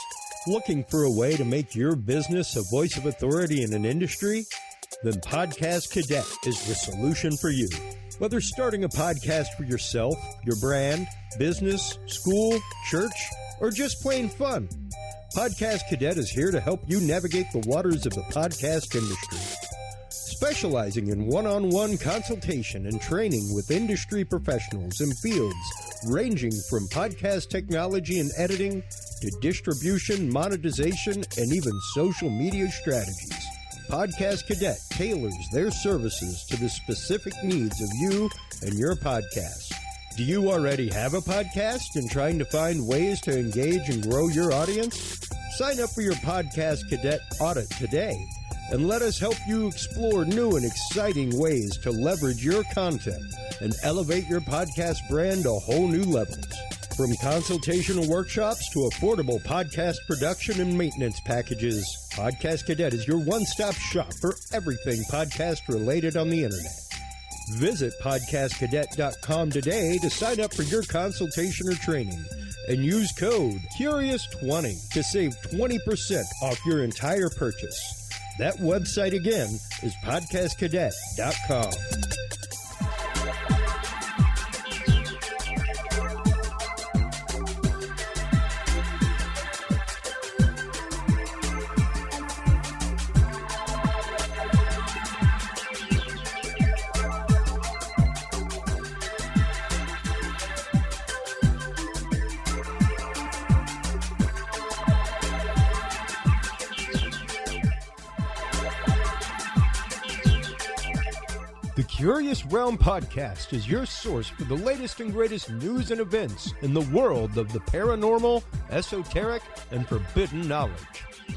Looking for a way to make your business a voice of authority in an industry? Then Podcast Cadet is the solution for you. Whether starting a podcast for yourself, your brand, business, school, church, or just plain fun, Podcast Cadet is here to help you navigate the waters of the podcast industry. Specializing in one-on-one consultation and training with industry professionals in fields ranging from podcast technology and editing to distribution, monetization, and even social media strategies. Podcast Cadet tailors their services to the specific needs of you and your podcast. Do you already have a podcast and trying to find ways to engage and grow your audience? Sign up for your Podcast Cadet audit today and let us help you explore new and exciting ways to leverage your content and elevate your podcast brand to whole new levels. From consultational workshops to affordable podcast production and maintenance packages, Podcast Cadet is your one-stop shop for everything podcast related on the internet. Visit podcastcadet.com today to sign up for your consultation or training and use code CURIOUS20 to save 20% off your entire purchase. That website again is podcastcadet.com. The Curious Realm Podcast is your source for the latest and greatest news and events in the world of the paranormal, esoteric, and forbidden knowledge.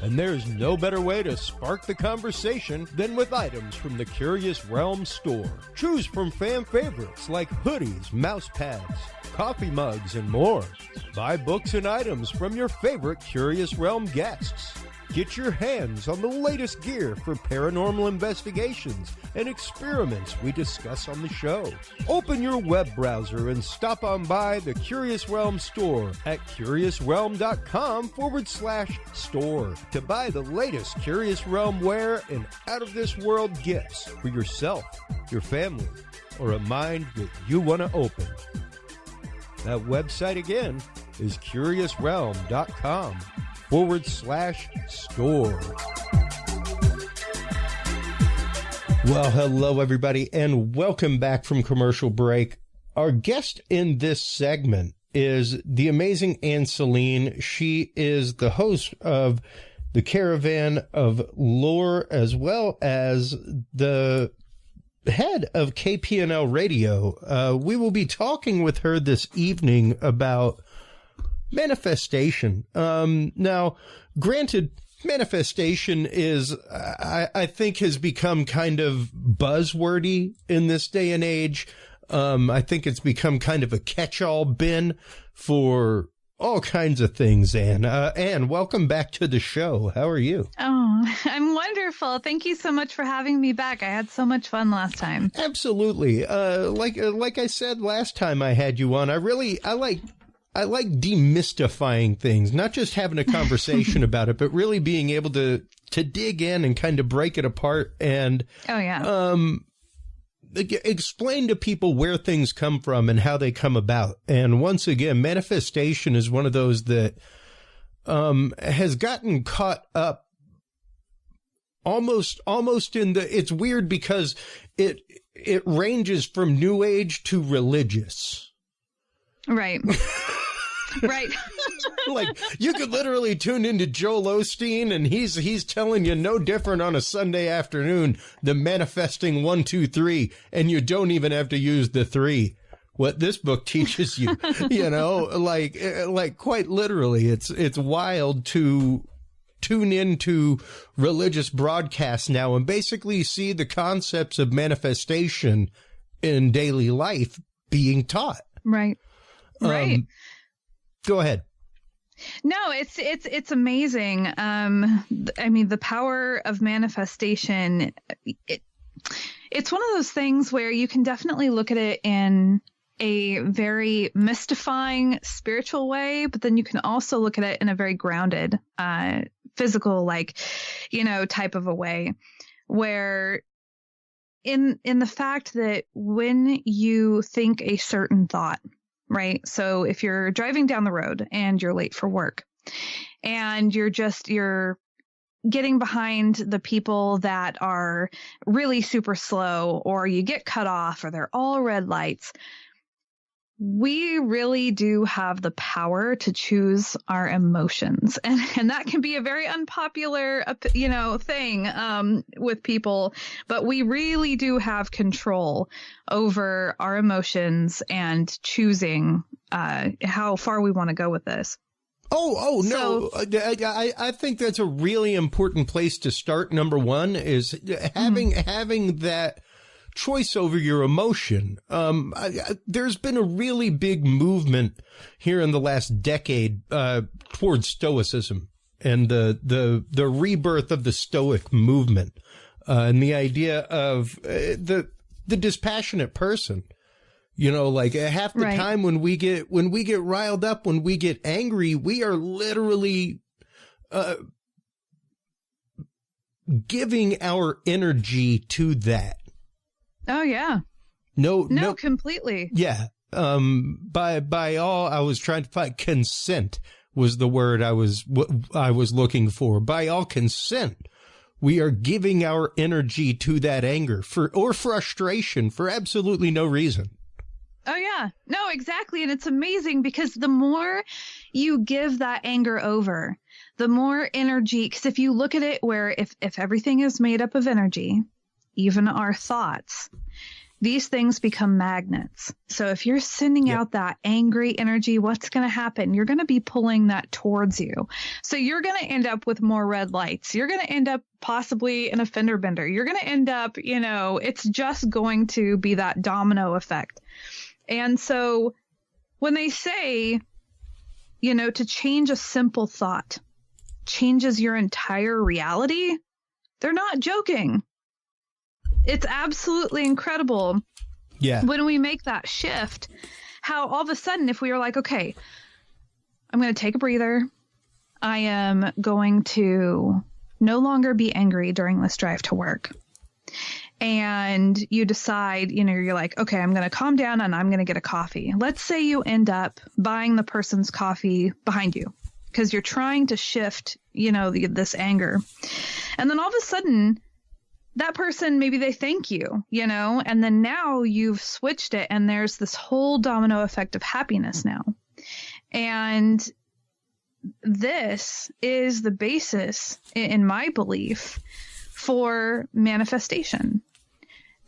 And there's no better way to spark the conversation than with items from the Curious Realm store. Choose from fan favorites like hoodies, mouse pads, coffee mugs, and more. Buy books and items from your favorite Curious Realm guests. Get your hands on the latest gear for paranormal investigations and experiments we discuss on the show. Open your web browser and stop on by the Curious Realm store at curiousrealm.com/store to buy the latest Curious Realm wear and out-of-this-world gifts for yourself, your family, or a mind that you want to open. That website again is curiousrealm.com/store. Well, hello, everybody, and welcome back from commercial break. Our guest in this segment is the amazing Ann Selene. She is the host of the Caravan of Lore, as well as the head of KPNL Radio. We will be talking with her this evening about manifestation. Now, granted, manifestation is, I think, has become kind of buzzwordy in this day and age. I think it's become kind of a catch-all bin for all kinds of things, Ann. Ann, welcome back to the show. How are you? Oh, I'm wonderful. Thank you so much for having me back. I had so much fun last time. Absolutely. Like I said last time I had you on, I like demystifying things, not just having a conversation about it, but really being able to dig in and kind of break it apart. And, oh, yeah. explain to people where things come from and how they come about. And once again, manifestation is one of those that has gotten caught up almost in the, it's weird because it ranges from New Age to religious. Right. Right. Like, you could literally tune into Joel Osteen, and he's telling you no different on a Sunday afternoon than manifesting 1, 2, 3, and you don't even have to use the 3. What this book teaches you, like quite literally, it's wild to tune into religious broadcasts now and basically see the concepts of manifestation in daily life being taught. Right. Right. Go ahead. No, it's amazing. I mean, the power of manifestation, it's one of those things where you can definitely look at it in a very mystifying spiritual way, but then you can also look at it in a very grounded, physical, type of a way, where in the fact that when you think a certain thought, right? So if you're driving down the road and you're late for work and you're getting behind the people that are really super slow, or you get cut off, or they're all red lights, we really do have the power to choose our emotions. And that can be a very unpopular, thing, with people, but we really do have control over our emotions and choosing, how far we want to go with this. Oh, no. I think that's a really important place to start. Number one is having that choice over your emotion. There's been a really big movement here in the last decade towards Stoicism and the rebirth of the Stoic movement, and the idea of the dispassionate person. Half the time when we get riled up, when we get angry, we are literally giving our energy to that. Oh, yeah. No, completely. Yeah. By all, I was trying to find consent was the word I was looking for. By all consent, we are giving our energy to that anger or frustration for absolutely no reason. Oh, yeah. No, exactly. And it's amazing because the more you give that anger over, the more energy, because if you look at it where if everything is made up of energy, even our thoughts, these things become magnets. So if you're sending out that angry energy, what's going to happen? You're going to be pulling that towards you. So you're going to end up with more red lights. You're going to end up possibly in a fender bender. You're going to end up, it's just going to be that domino effect. And so when they say, to change a simple thought changes your entire reality, they're not joking. It's absolutely incredible. Yeah. When we make that shift, how all of a sudden, if we are like, okay, I'm going to take a breather. I am going to no longer be angry during this drive to work. And you decide, you're like, okay, I'm going to calm down and I'm going to get a coffee. Let's say you end up buying the person's coffee behind you because you're trying to shift, this anger. And then all of a sudden, that person, maybe they thank you, and then now you've switched it and there's this whole domino effect of happiness now. And this is the basis, in my belief, for manifestation.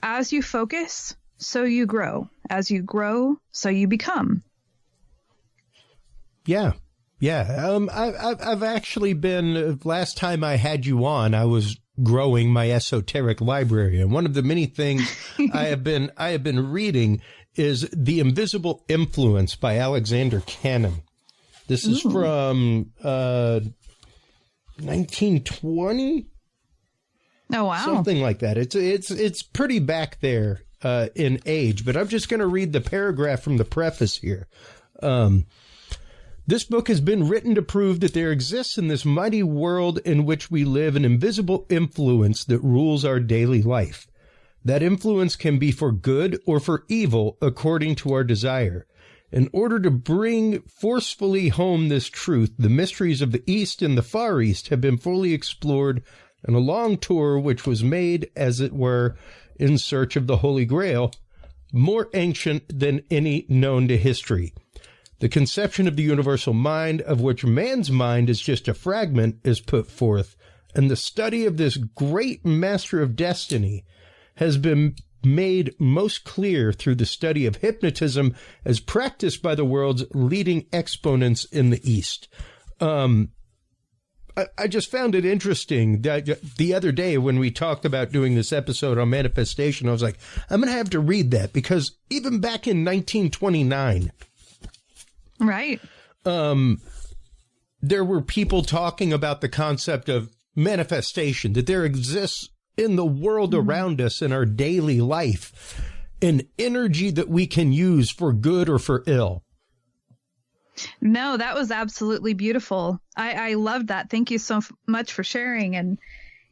As you focus, so you grow. As you grow, so you become. Yeah. Yeah. I've actually been, last time I had you on, I was growing my esoteric library. And one of the many things I have been reading is The Invisible Influence by Alexander Cannon. This is from 1920. Oh, wow. Something like that. It's pretty back there in age, but I'm just going to read the paragraph from the preface here. This book has been written to prove that there exists in this mighty world in which we live an invisible influence that rules our daily life. That influence can be for good or for evil according to our desire. In order to bring forcefully home this truth, the mysteries of the East and the Far East have been fully explored in a long tour which was made, as it were, in search of the Holy Grail, more ancient than any known to history. The conception of the universal mind, of which man's mind is just a fragment, is put forth, and the study of this great master of destiny has been made most clear through the study of hypnotism as practiced by the world's leading exponents in the East. I just found it interesting that the other day when we talked about doing this episode on manifestation, I was like, I'm going to have to read that, because even back in 1929, right, there were people talking about the concept of manifestation, that there exists in the world around us in our daily life an energy that we can use for good or for ill. No, that was absolutely beautiful. I loved that. Thank you so much for sharing. And,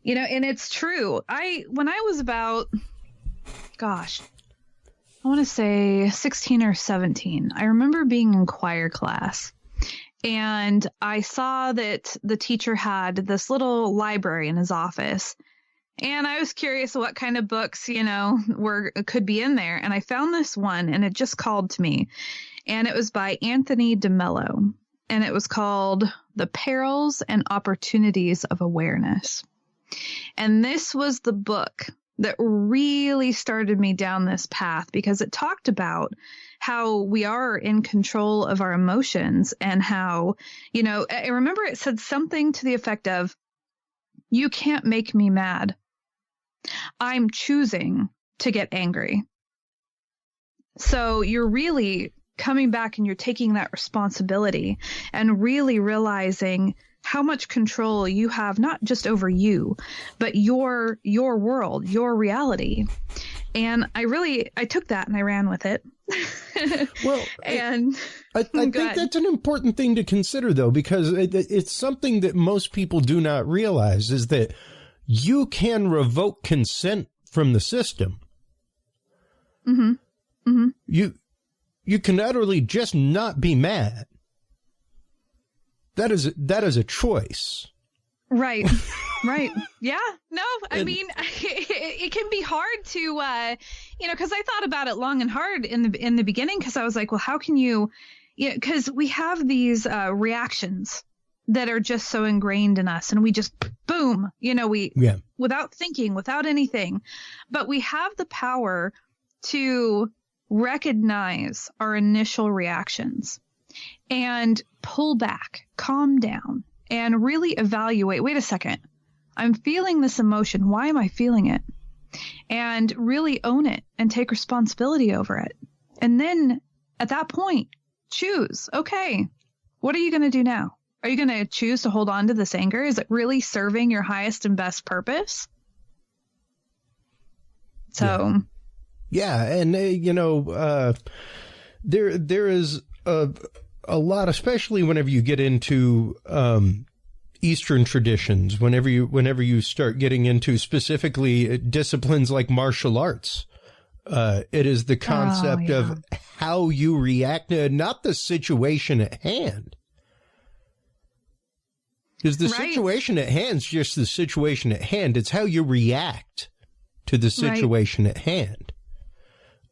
you know, and it's true. When I was about, I want to say 16 or 17, I remember being in choir class, and I saw that the teacher had this little library in his office. And I was curious what kind of books, could be in there. And I found this one, and it just called to me. And it was by Anthony DeMello. And it was called The Perils and Opportunities of Awareness. And this was the book that really started me down this path, because it talked about how we are in control of our emotions, and how, I remember it said something to the effect of, you can't make me mad. I'm choosing to get angry. So you're really coming back and you're taking that responsibility and really realizing how much control you have, not just over you, but your world, your reality. And I took that and I ran with it. Well, and I think that's an important thing to consider, though, because it's something that most people do not realize, is that you can revoke consent from the system. Mm-hmm. Mm-hmm. You can utterly just not be mad. That is a choice. Right. Right. Yeah. No, I mean, it can be hard to, because I thought about it long and hard in the beginning, because I was like, well, how can you, because we have these reactions that are just so ingrained in us, and we just, boom, without thinking, without anything. But we have the power to recognize our initial reactions and pull back, calm down, and really evaluate, wait a second, I'm feeling this emotion. Why am I feeling it? And really own it and take responsibility over it. And then at that point, choose, okay, what are you going to do now? Are you going to choose to hold on to this anger? Is it really serving your highest and best purpose? So. Yeah. And, there is a lot, especially whenever you get into Eastern traditions, whenever you start getting into specifically disciplines like martial arts, it is the concept of how you react, not the situation at hand. Because the situation at hand is just the situation at hand. It's how you react to the situation at hand.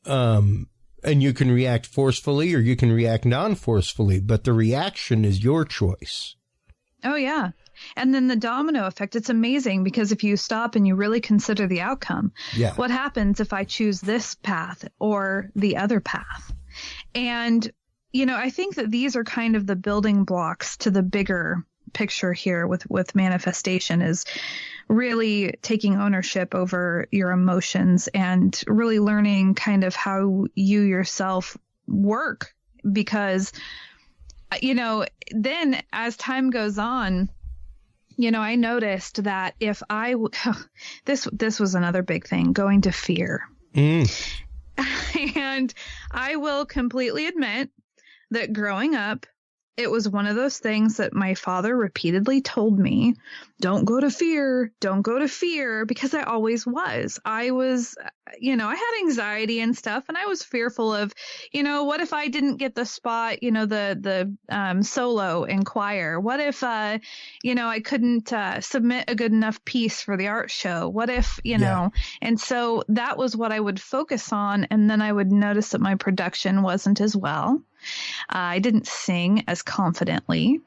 And you can react forcefully or you can react non-forcefully, but the reaction is your choice. Oh, yeah. And then the domino effect, it's amazing, because if you stop and you really consider the outcome, what happens if I choose this path or the other path? And, I think that these are kind of the building blocks to the bigger picture here with manifestation, is really taking ownership over your emotions and really learning kind of how you yourself work. Because, then as time goes on, I noticed that if this was another big thing, going to fear. And I will completely admit that growing up, it was one of those things that my father repeatedly told me, don't go to fear, because I always was. I I had anxiety and stuff, and I was fearful of, what if I didn't get the spot, the solo in choir? What if, I couldn't submit a good enough piece for the art show? What if, and so that was what I would focus on. And then I would notice that my production wasn't as well. I didn't sing as confidently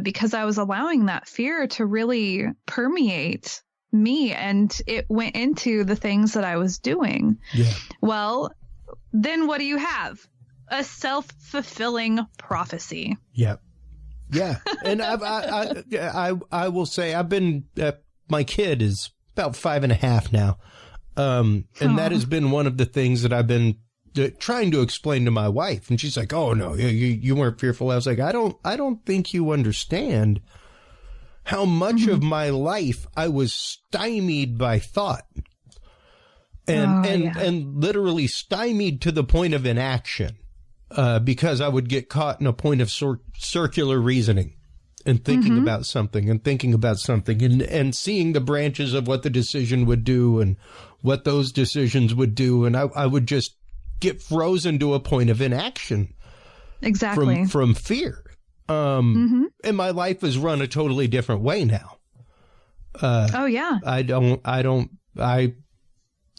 because I was allowing that fear to really permeate me, and it went into the things that I was doing. Yeah. Well, then what do you have? A self-fulfilling prophecy. Yeah. Yeah. And I will say I've been, my kid is about 5.5 now. And that has been one of the things that I've been trying to explain to my wife. And she's like, oh no, you weren't fearful. I was like, I don't think you understand how much of my life I was stymied by thought, and literally stymied to the point of inaction, because I would get caught in a point of circular reasoning and thinking about something and seeing the branches of what the decision would do and what those decisions would do. And I would just get frozen to a point of inaction. Exactly. From fear. And my life is run a totally different way now. I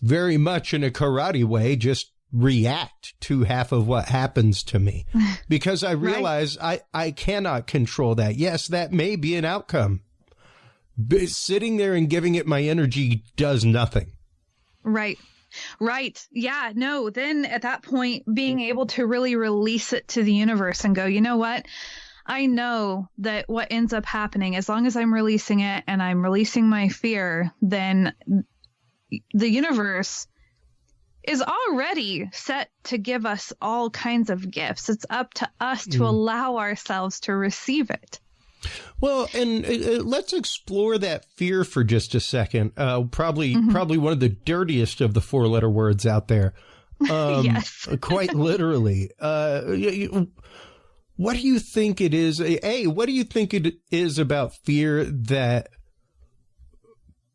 very much in a karate way just react to half of what happens to me because I realize I cannot control that. Yes, that may be an outcome. But sitting there and giving it my energy does nothing. Right. Yeah. No, then at that point, being able to really release it to the universe and go, you know what? I know that what ends up happening, as long as I'm releasing it and I'm releasing my fear, then the universe is already set to give us all kinds of gifts. It's up to us to allow ourselves to receive it. Well, and let's explore that fear for just a second. Probably one of the dirtiest of the 4-letter words out there. Yes. Quite literally. What do you think it is? What do you think it is about fear that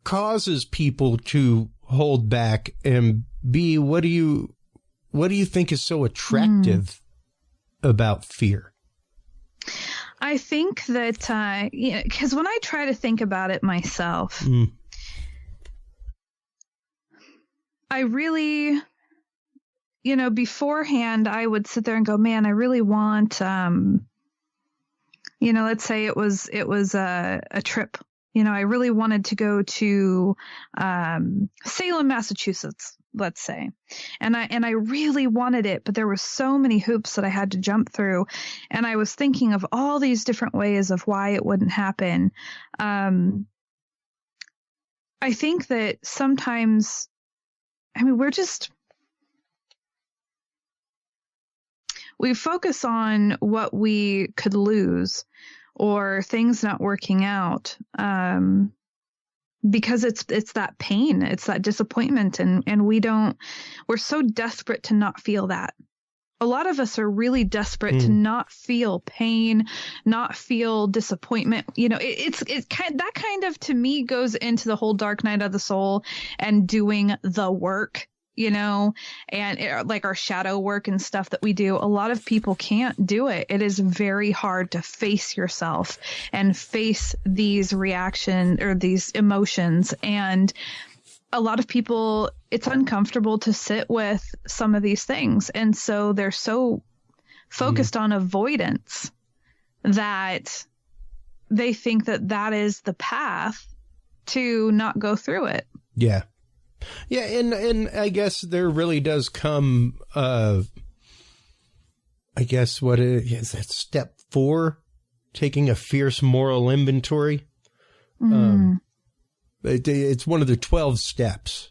causes people to hold back? And B, what do you think is so attractive about fear? I think that, because when I try to think about it myself, I really, beforehand, I would sit there and go, man, I really want, let's say it was a trip. I really wanted to go to Salem, Massachusetts, let's say. And I really wanted it, but there were so many hoops that I had to jump through. And I was thinking of all these different ways of why it wouldn't happen. I think that sometimes, we focus on what we could lose or things not working out, because it's that pain, it's that disappointment, and we're so desperate to not feel that. A lot of us are really desperate to not feel pain, not feel disappointment. That kind of, to me, goes into the whole dark night of the soul and doing the work. And like our shadow work and stuff that we do, a lot of people can't do it. It is very hard to face yourself and face these reactions or these emotions. And a lot of people, it's uncomfortable to sit with some of these things. And so they're so focused on avoidance that they think that is the path to not go through it. Yeah. Yeah, and I guess there really does come, I guess what is that, step 4, taking a fierce moral inventory. It's one of the 12 steps,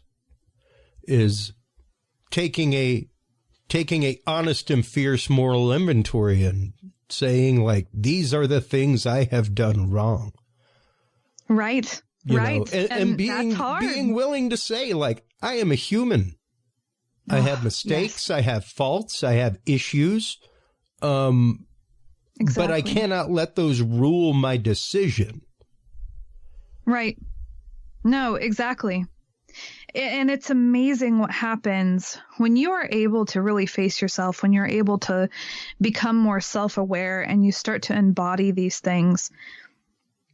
is taking a honest and fierce moral inventory and saying, like, these are the things I have done wrong. Right. And being willing to say, like, I am a human. I have mistakes. Yes. I have faults. I have issues. Exactly. But I cannot let those rule my decision. Right. No, exactly. And it's amazing what happens when you are able to really face yourself, when you're able to become more self-aware and you start to embody these things.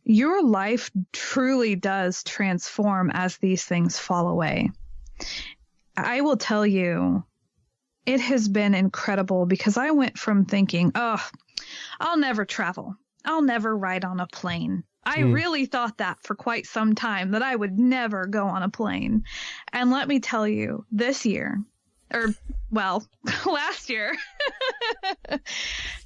Your life truly does transform as these things fall away. I will tell you, it has been incredible because I went from thinking, oh, I'll never travel. I'll never ride on a plane. I really thought that for quite some time, that I would never go on a plane. And let me tell you, this year, last year,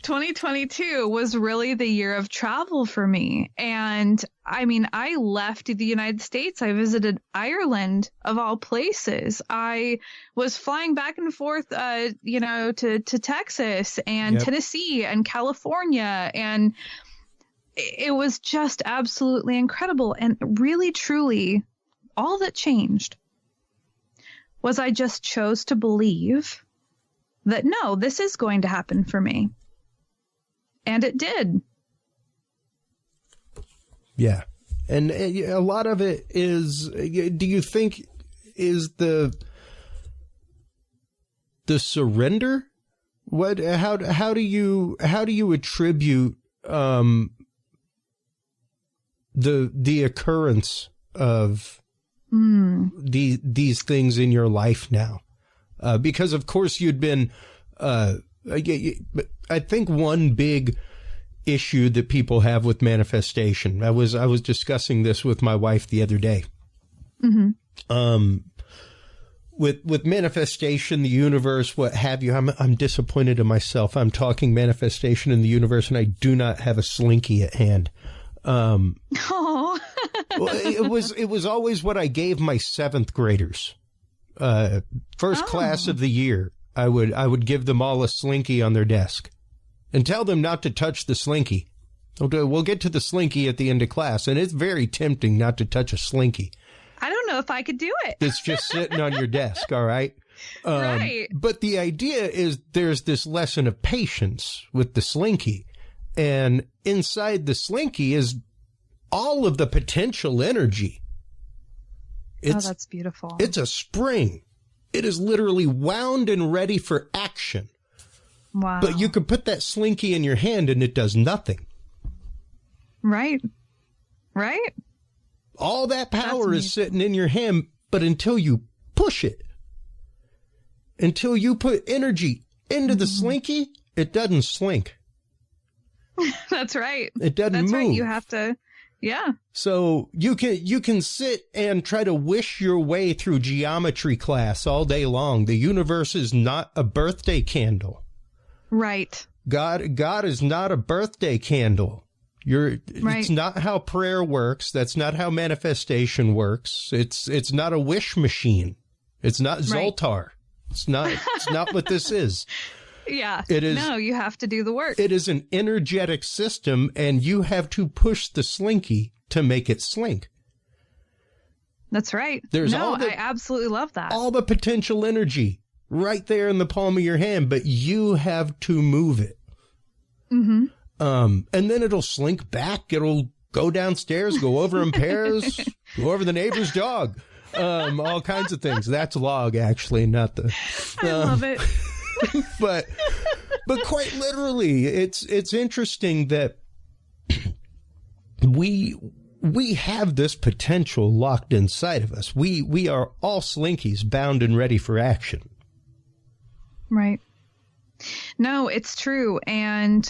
2022 was really the year of travel for me. And I mean, I left the United States. I visited Ireland, of all places. I was flying back and forth, to Texas and Tennessee and California, and it was just absolutely incredible. And really, truly, all that changed was I just chose to believe that, no, this is going to happen for me. And it did. Yeah. And a lot of it is, do you think, is the surrender? How do you attribute the occurrence of these things in your life now? Because of course you'd been, I think one big issue that people have with manifestation, I was discussing this with my wife the other day. With manifestation, the universe, what have you, I'm disappointed in myself. I'm talking manifestation in the universe and I do not have a slinky at hand. Oh. It was always what I gave my 7th graders. First class of the year, I would give them all a slinky on their desk and tell them not to touch the slinky. We'll get to the slinky at the end of class, and it's very tempting not to touch a slinky. I don't know if I could do it. It's just sitting on your desk, all right? Right. But the idea is there's this lesson of patience with the slinky. And inside the slinky is all of the potential energy. That's beautiful. It's a spring. It is literally wound and ready for action. Wow. But you could put that slinky in your hand and it does nothing. Right. Right. All that power is sitting in your hand, but until you push it, until you put energy into the slinky, it doesn't slink. That's right. It doesn't move. That's right. You have to, yeah. So you can sit and try to wish your way through geometry class all day long. The universe is not a birthday candle. Right. God is not a birthday candle. Right. It's not how prayer works. That's not how manifestation works. It's not a wish machine. It's not Zoltar. It's not what this is. Yeah. It is. No, you have to do the work. It is an energetic system, and you have to push the slinky to make it slink. That's right. I absolutely love that. All the potential energy right there in the palm of your hand, but you have to move it. Mm-hmm. And then it'll slink back. It'll go downstairs, go over in pairs, go over the neighbor's dog. All kinds of things. That's log, actually, not the. I love it. But quite literally, it's interesting that we have this potential locked inside of us. We are all slinkies, bound and ready for action. Right. No, it's true. And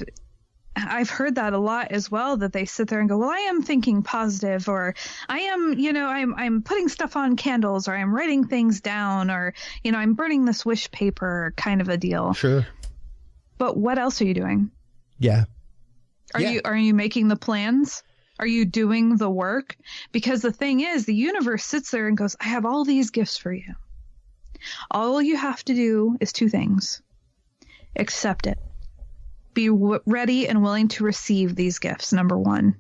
I've heard that a lot as well, that they sit there and go, well, I am thinking positive, or I am, I'm putting stuff on candles, or I'm writing things down, or, I'm burning this wish paper, kind of a deal. Sure. But what else are you doing? Yeah. Are you making the plans? Are you doing the work? Because the thing is, the universe sits there and goes, I have all these gifts for you. All you have to do is 2 things. Accept it. Be ready and willing to receive these gifts, number 1.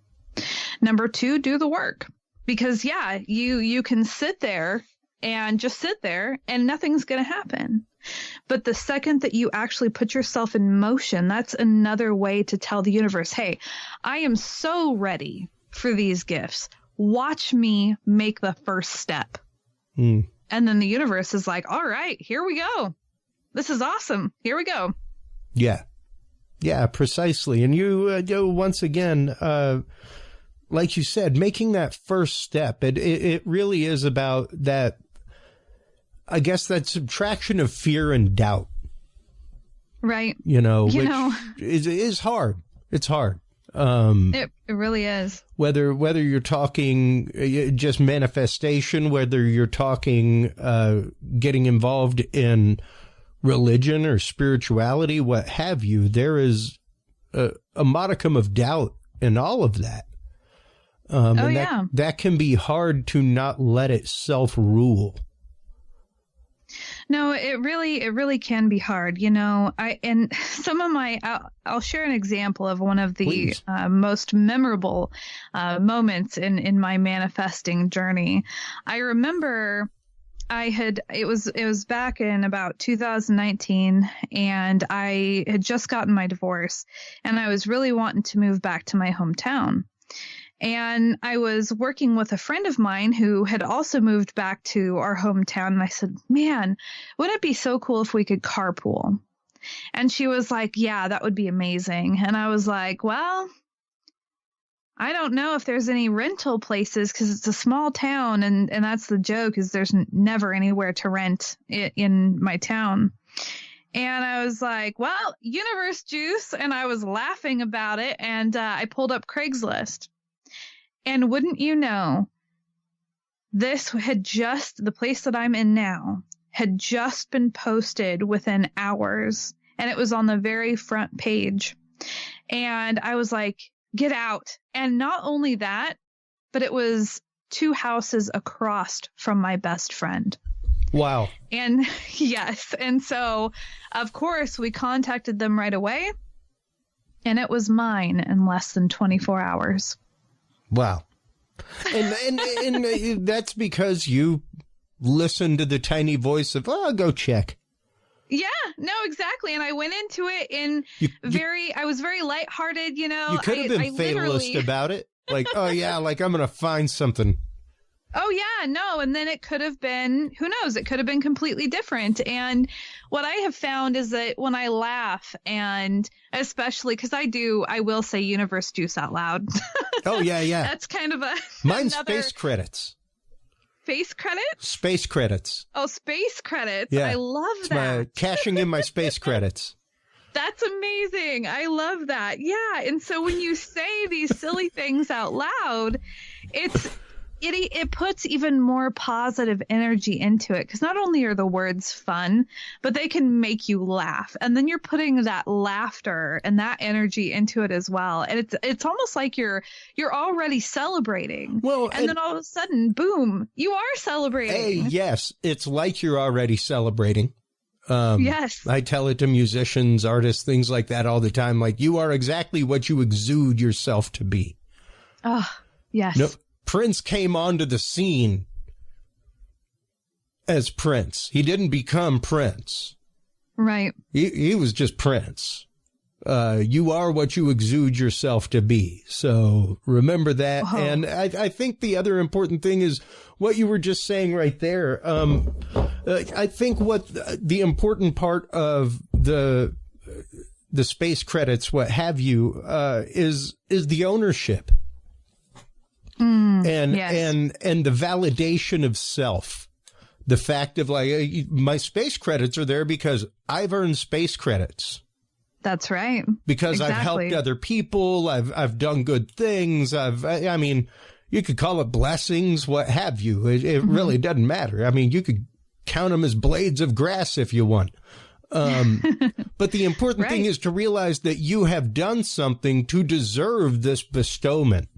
Number 2, do the work. Because, you can sit there and just sit there and nothing's going to happen. But the second that you actually put yourself in motion, that's another way to tell the universe, hey, I am so ready for these gifts. Watch me make the first step. And then the universe is like, all right, here we go. This is awesome. Here we go. Yeah. Yeah, precisely. And you once again, like you said, making that first step, it really is about that, I guess, that subtraction of fear and doubt. Right. Which is hard. It's hard. It really is. Whether you're talking just manifestation, whether you're talking getting involved in religion or spirituality, what have you, there is a modicum of doubt in all of that. That can be hard to not let it self-rule. No, it really can be hard. And some of I'll share an example of one of the most memorable moments in my manifesting journey. I remember it was back in about 2019, and I had just gotten my divorce, and I was really wanting to move back to my hometown. And I was working with a friend of mine who had also moved back to our hometown. And I said, man, wouldn't it be so cool if we could carpool? And she was like, yeah, that would be amazing. And I was like, well, I don't know if there's any rental places because it's a small town. And that's the joke, is there's never anywhere to rent in my town. And I was like, well, universe juice. And I was laughing about it. And I pulled up Craigslist. And wouldn't you know, the place that I'm in now had just been posted within hours, and it was on the very front page. And I was like, get out. And not only that, but it was 2 houses across from my best friend. Wow. And yes. And so, of course, we contacted them right away, and it was mine in less than 24 hours. Wow. And that's because you listened to the tiny voice of, I'll go check. Yeah, no, exactly. And I went into it I was very lighthearted, You could have been fatalist about it. Like, oh yeah, like I'm going to find something. Oh, yeah, no. And then it could have been, who knows, it could have been completely different. And what I have found is that when I laugh, and especially because I will say universe juice out loud. Oh, yeah, yeah. That's kind of mine's space credits. Face credits? Space credits. Oh, space credits. Yeah. I love it's that. Cashing in my space credits. That's amazing. I love that. Yeah. And so when you say these silly things out loud, it puts even more positive energy into it, because not only are the words fun, but they can make you laugh, and then you're putting that laughter and that energy into it as well, and it's almost like you're already celebrating. Well, and then all of a sudden, boom, you are celebrating. Hey, yes, it's like you're already celebrating. Yes, I tell it to musicians, artists, things like that all the time. Like, you are exactly what you exude yourself to be. Oh, yes. No. Prince came onto the scene as Prince. He didn't become Prince. Right. He was just Prince. You are what you exude yourself to be. So remember that. Oh. And I think the other important thing is what you were just saying right there. I think what the important part of the space credits, what have you, is the ownership. And the validation of self, the fact of like, my space credits are there because I've earned space credits. That's right. Because exactly. I've helped other people. I've done good things. I mean, you could call it blessings, what have you. It really doesn't matter. I mean, you could count them as blades of grass if you want. But the important thing is to realize that you have done something to deserve this bestowment.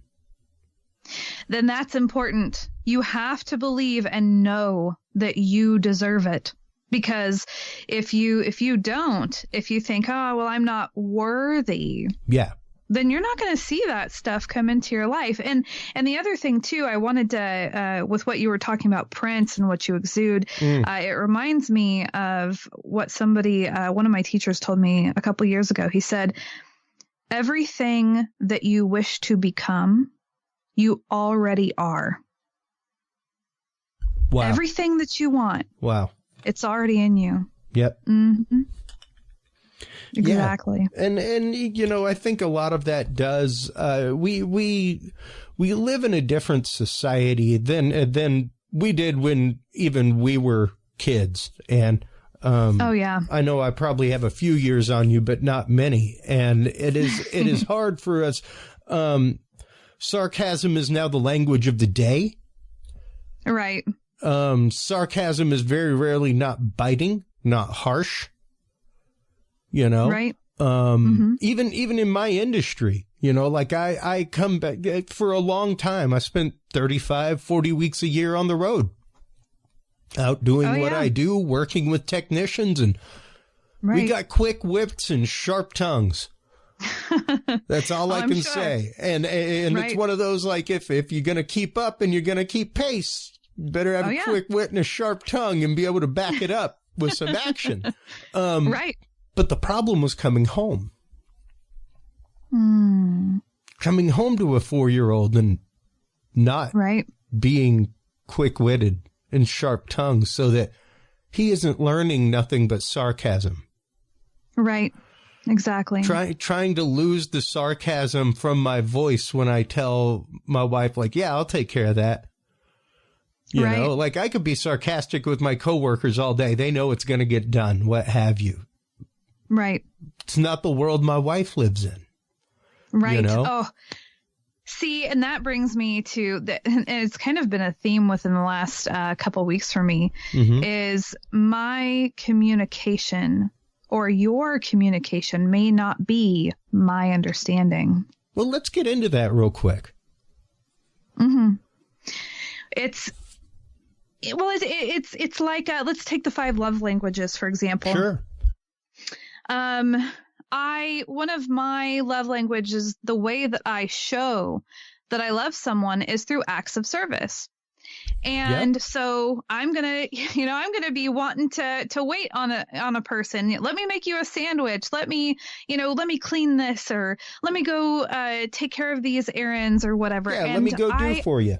Then that's important. You have to believe and know that you deserve it. Because if you don't, if you think, oh, well, I'm not worthy. Yeah. Then you're not going to see that stuff come into your life. And the other thing, too, I wanted to, with what you were talking about Prince and what you exude, it reminds me of what somebody, one of my teachers told me a couple years ago. He said, everything that you wish to become, you already are. Wow. Everything that you want. Wow. It's already in you. Yep. Mm-hmm. Exactly. Yeah. And you know, I think a lot of that does, we live in a different society than we did when even we were kids. And, oh yeah. I know I probably have a few years on you, but not many. And it is hard for us. Sarcasm is now the language of the day. Right. Sarcasm is very rarely not biting, not harsh. You know, right. Even in my industry, you know, like I come back for a long time. I spent 35, 40 weeks a year on the road out doing what I do, working with technicians, and we got quick wits and sharp tongues. That's all I can say. And it's one of those, like, if you're going to keep up and you're going to keep pace, you better have a quick wit and a sharp tongue and be able to back it up with some action. Right. But the problem was coming home. Coming home to a 4-year-old and not being quick-witted and sharp-tongued, so that he isn't learning nothing but sarcasm. Right. Exactly. Trying to lose the sarcasm from my voice when I tell my wife, like, yeah, I'll take care of that. You know, like, I could be sarcastic with my coworkers all day. They know it's going to get done, what have you. Right. It's not the world my wife lives in. Right. You know? Oh, see, and that brings me to and it's kind of been a theme within the last couple of weeks for me, is my communication or your communication may not be my understanding. Well, let's get into that real quick. It's like, let's take the 5 love languages, for example. Sure. One of my love languages, the way that I show that I love someone is through acts of service. And so I'm going to be wanting to wait on a person. Let me make you a sandwich. Let me clean this, or let me go take care of these errands or whatever. Yeah, and let me go do for you.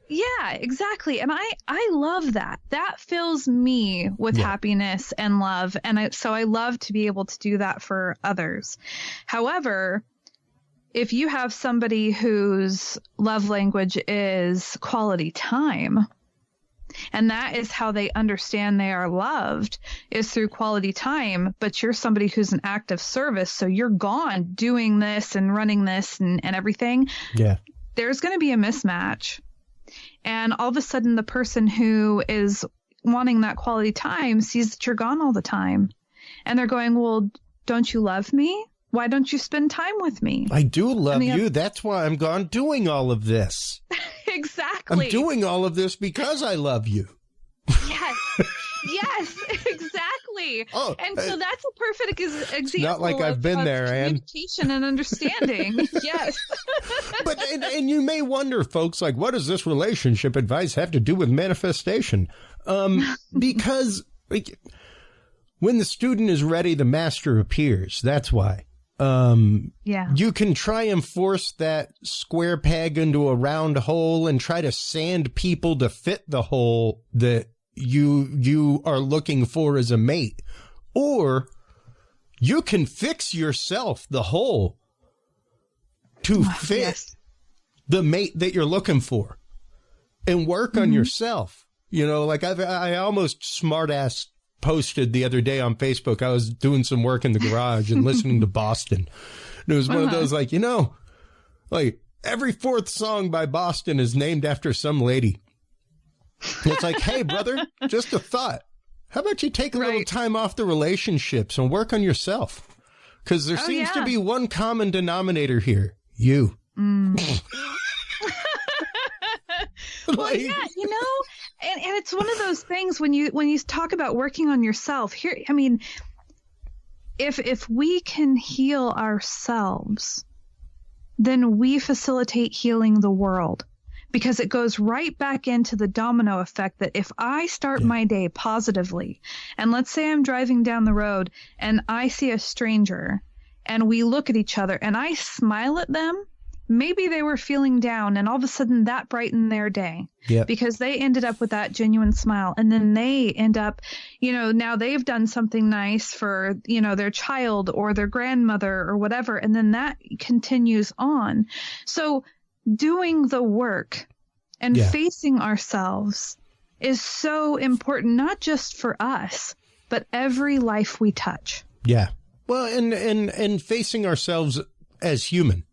Yeah, exactly. And I love that. That fills me with happiness and love. And so I love to be able to do that for others. However, if you have somebody whose love language is quality time, and that is how they understand they are loved, is through quality time, but you're somebody who's an act of service, so you're gone doing this and running this and everything, there's going to be a mismatch. And all of a sudden, the person who is wanting that quality time sees that you're gone all the time. And they're going, well, don't you love me? Why don't you spend time with me? I do love you. That's why I'm gone doing all of this. Exactly. I'm doing all of this because I love you. Yes. Yes, exactly. Oh, and so that's a perfect example. Not like I've been there, Ann. Communication and understanding. Yes. But and you may wonder, folks, like, what does this relationship advice have to do with manifestation? Because when the student is ready, the master appears. That's why. You can try and force that square peg into a round hole and try to sand people to fit the hole that you are looking for as a mate. Or you can fix yourself the hole to fit the mate that you're looking for and work on yourself. You know, like I almost smart-ass posted the other day on Facebook. I was doing some work in the garage and listening to Boston. And it was one of those, like, you know, like every 4th song by Boston is named after some lady. It's like, hey, brother, just a thought. How about you take a little time off the relationships and work on yourself? Because there seems to be one common denominator here. You. Well, yeah, you know, and it's one of those things when you talk about working on yourself here. I mean, if we can heal ourselves, then we facilitate healing the world, because it goes right back into the domino effect that if I start my day positively, and let's say I'm driving down the road and I see a stranger and we look at each other and I smile at them, maybe they were feeling down, and all of a sudden that brightened their day. Yep. Because they ended up with that genuine smile. And then they end up, now they've done something nice for, their child or their grandmother or whatever. And then that continues on. So doing the work and facing ourselves is so important, not just for us, but every life we touch. Yeah. Well, and facing ourselves as human.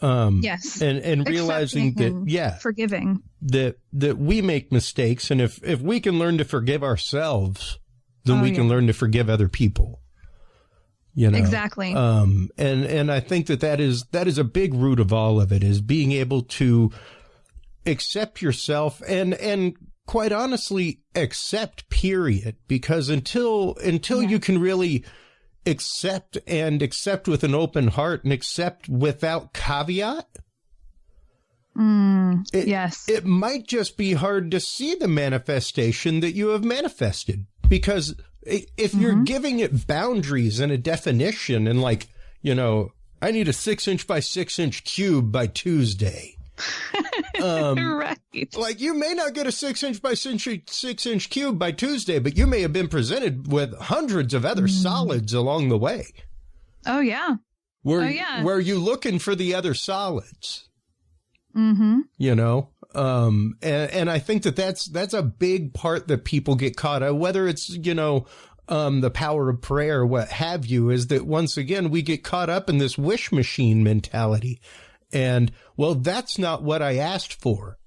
Yes. And realizing that, forgiving. That we make mistakes. And if we can learn to forgive ourselves, then we can learn to forgive other people. Exactly. And I think that is a big root of all of it, is being able to accept yourself and quite honestly accept, period. Because until you can really accept with an open heart and accept without caveat, it might just be hard to see the manifestation that you have manifested. Because if you're giving it boundaries and a definition and I need a 6-inch by 6-inch cube by Tuesday. Right. Like, you may not get a 6-inch by 6-inch cube by Tuesday, but you may have been presented with hundreds of other solids along the way. Oh, yeah. Where are you looking for the other solids? Mm-hmm. And I think that's a big part that people get caught out, whether it's, the power of prayer, what have you, is that once again, we get caught up in this wish machine mentality. And, well, that's not what I asked for.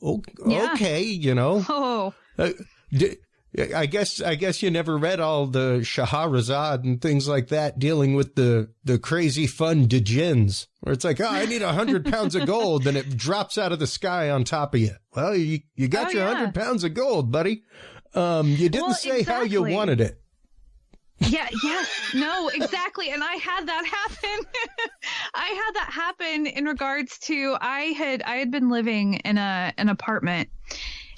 Okay, Oh. I guess you never read all the Shahrazad and things like that dealing with the crazy fun djinns, where it's like, I need 100 pounds of gold, and it drops out of the sky on top of you. Well, you got your 100 pounds of gold, buddy. You didn't say how you wanted it. Yeah. Yes. No, exactly. And I had that happen. In regards to, I had been living in an apartment,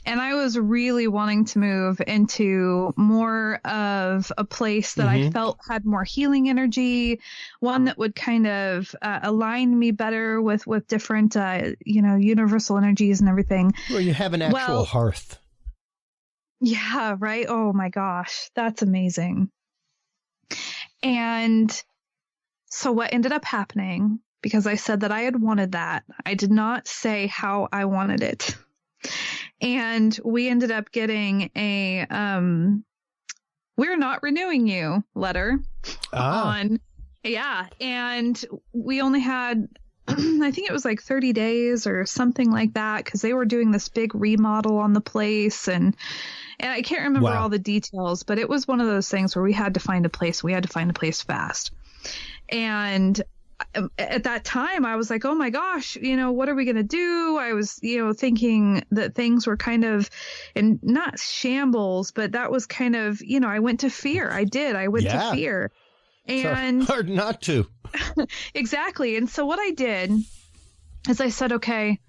and I was really wanting to move into more of a place that I felt had more healing energy, one that would kind of align me better with different, universal energies and everything. Well, you have an actual hearth. Yeah. Right. Oh my gosh. That's amazing. And so what ended up happening, because I said that I had wanted that, I did not say how I wanted it. And we ended up getting a, we're not renewing you letter on. Yeah. And we only had, I think it was like 30 days or something like that, because they were doing this big remodel on the place. And I can't remember all the details, but it was one of those things where we had to find a place. We had to find a place fast. And at that time, I was like, oh my gosh, what are we going to do? I was, thinking that things were kind of in not shambles, but that was kind of, I went to fear. I went to fear. And hard not to. Exactly. And so what I did is I said, okay,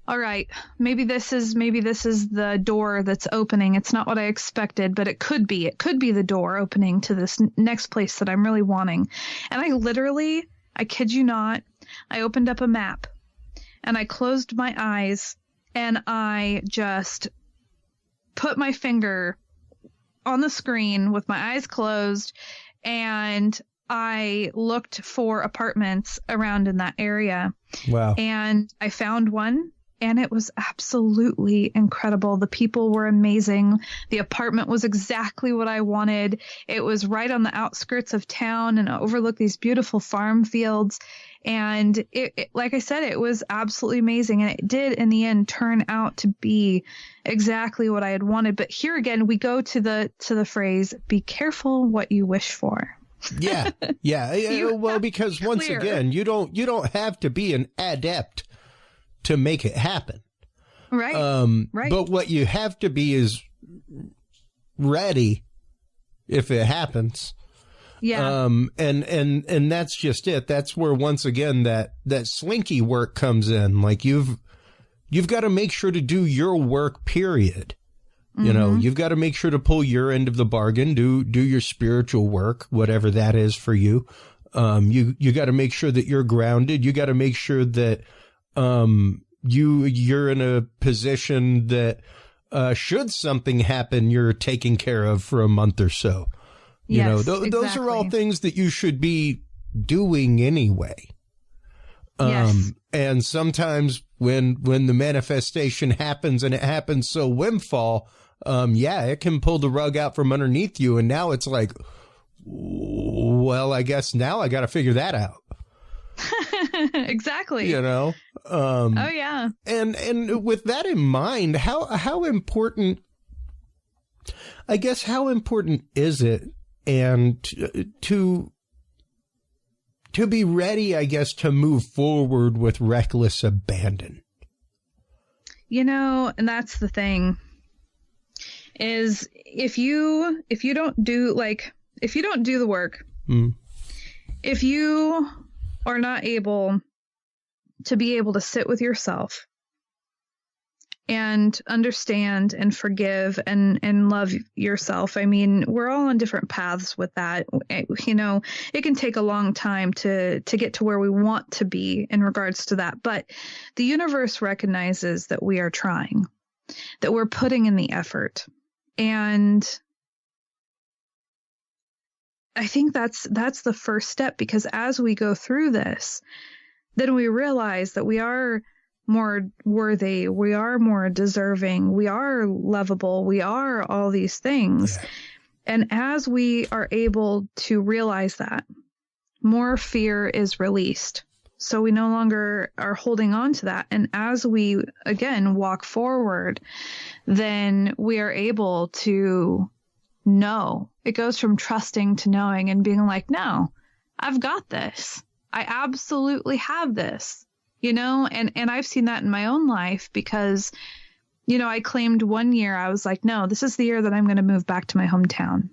all right, maybe this is the door that's opening. It's not what I expected, but it could be the door opening to this next place that I'm really wanting. And I kid you not, I opened up a map and I closed my eyes and I just put my finger on the screen with my eyes closed, and I looked for apartments around in that area. Wow. And I found one, and it was absolutely incredible. The people were amazing. The apartment was exactly what I wanted. It was right on the outskirts of town and overlooked these beautiful farm fields. And it, like I said, it was absolutely amazing. And it did in the end turn out to be exactly what I had wanted. But here again, we go to the phrase, be careful what you wish for. Yeah. Well, because once again, you don't have to be an adept to make it happen. Right. Right. But what you have to be is ready if it happens. Yeah. And that's just it. That's where, once again, that slinky work comes in. Like, you've got to make sure to do your work, period. You've got to make sure to pull your end of the bargain, do your spiritual work, whatever that is for you. You got to make sure that you're grounded. You got to make sure that you're in a position that should something happen, you're taken care of for a month or so. You know, those are all things that you should be doing anyway. Yes. And sometimes when the manifestation happens and it happens so windfall, it can pull the rug out from underneath you. And now it's like, well, I guess now I got to figure that out. Exactly. You know? Oh yeah. And with that in mind, how important, I guess, how important is it and to be ready, I guess, to move forward with reckless abandon? You know, and that's the thing is if you don't do the work, if you are not able to be able to sit with yourself and understand and forgive and love yourself. I mean, we're all on different paths with that. You know, it can take a long time to get to where we want to be in regards to that. But the universe recognizes that we are trying, that we're putting in the effort. And I think that's the first step, because as we go through this, then we realize that we are more worthy, we are more deserving, we are lovable, we are all these things. Yeah. And as we are able to realize that, more fear is released. So we no longer are holding on to that. And as we, again, walk forward, then we are able to know. It goes from trusting to knowing and being like, no, I've got this. I absolutely have this. You know, and I've seen that in my own life because, you know, I claimed one year, I was like, no, this is the year that I'm going to move back to my hometown.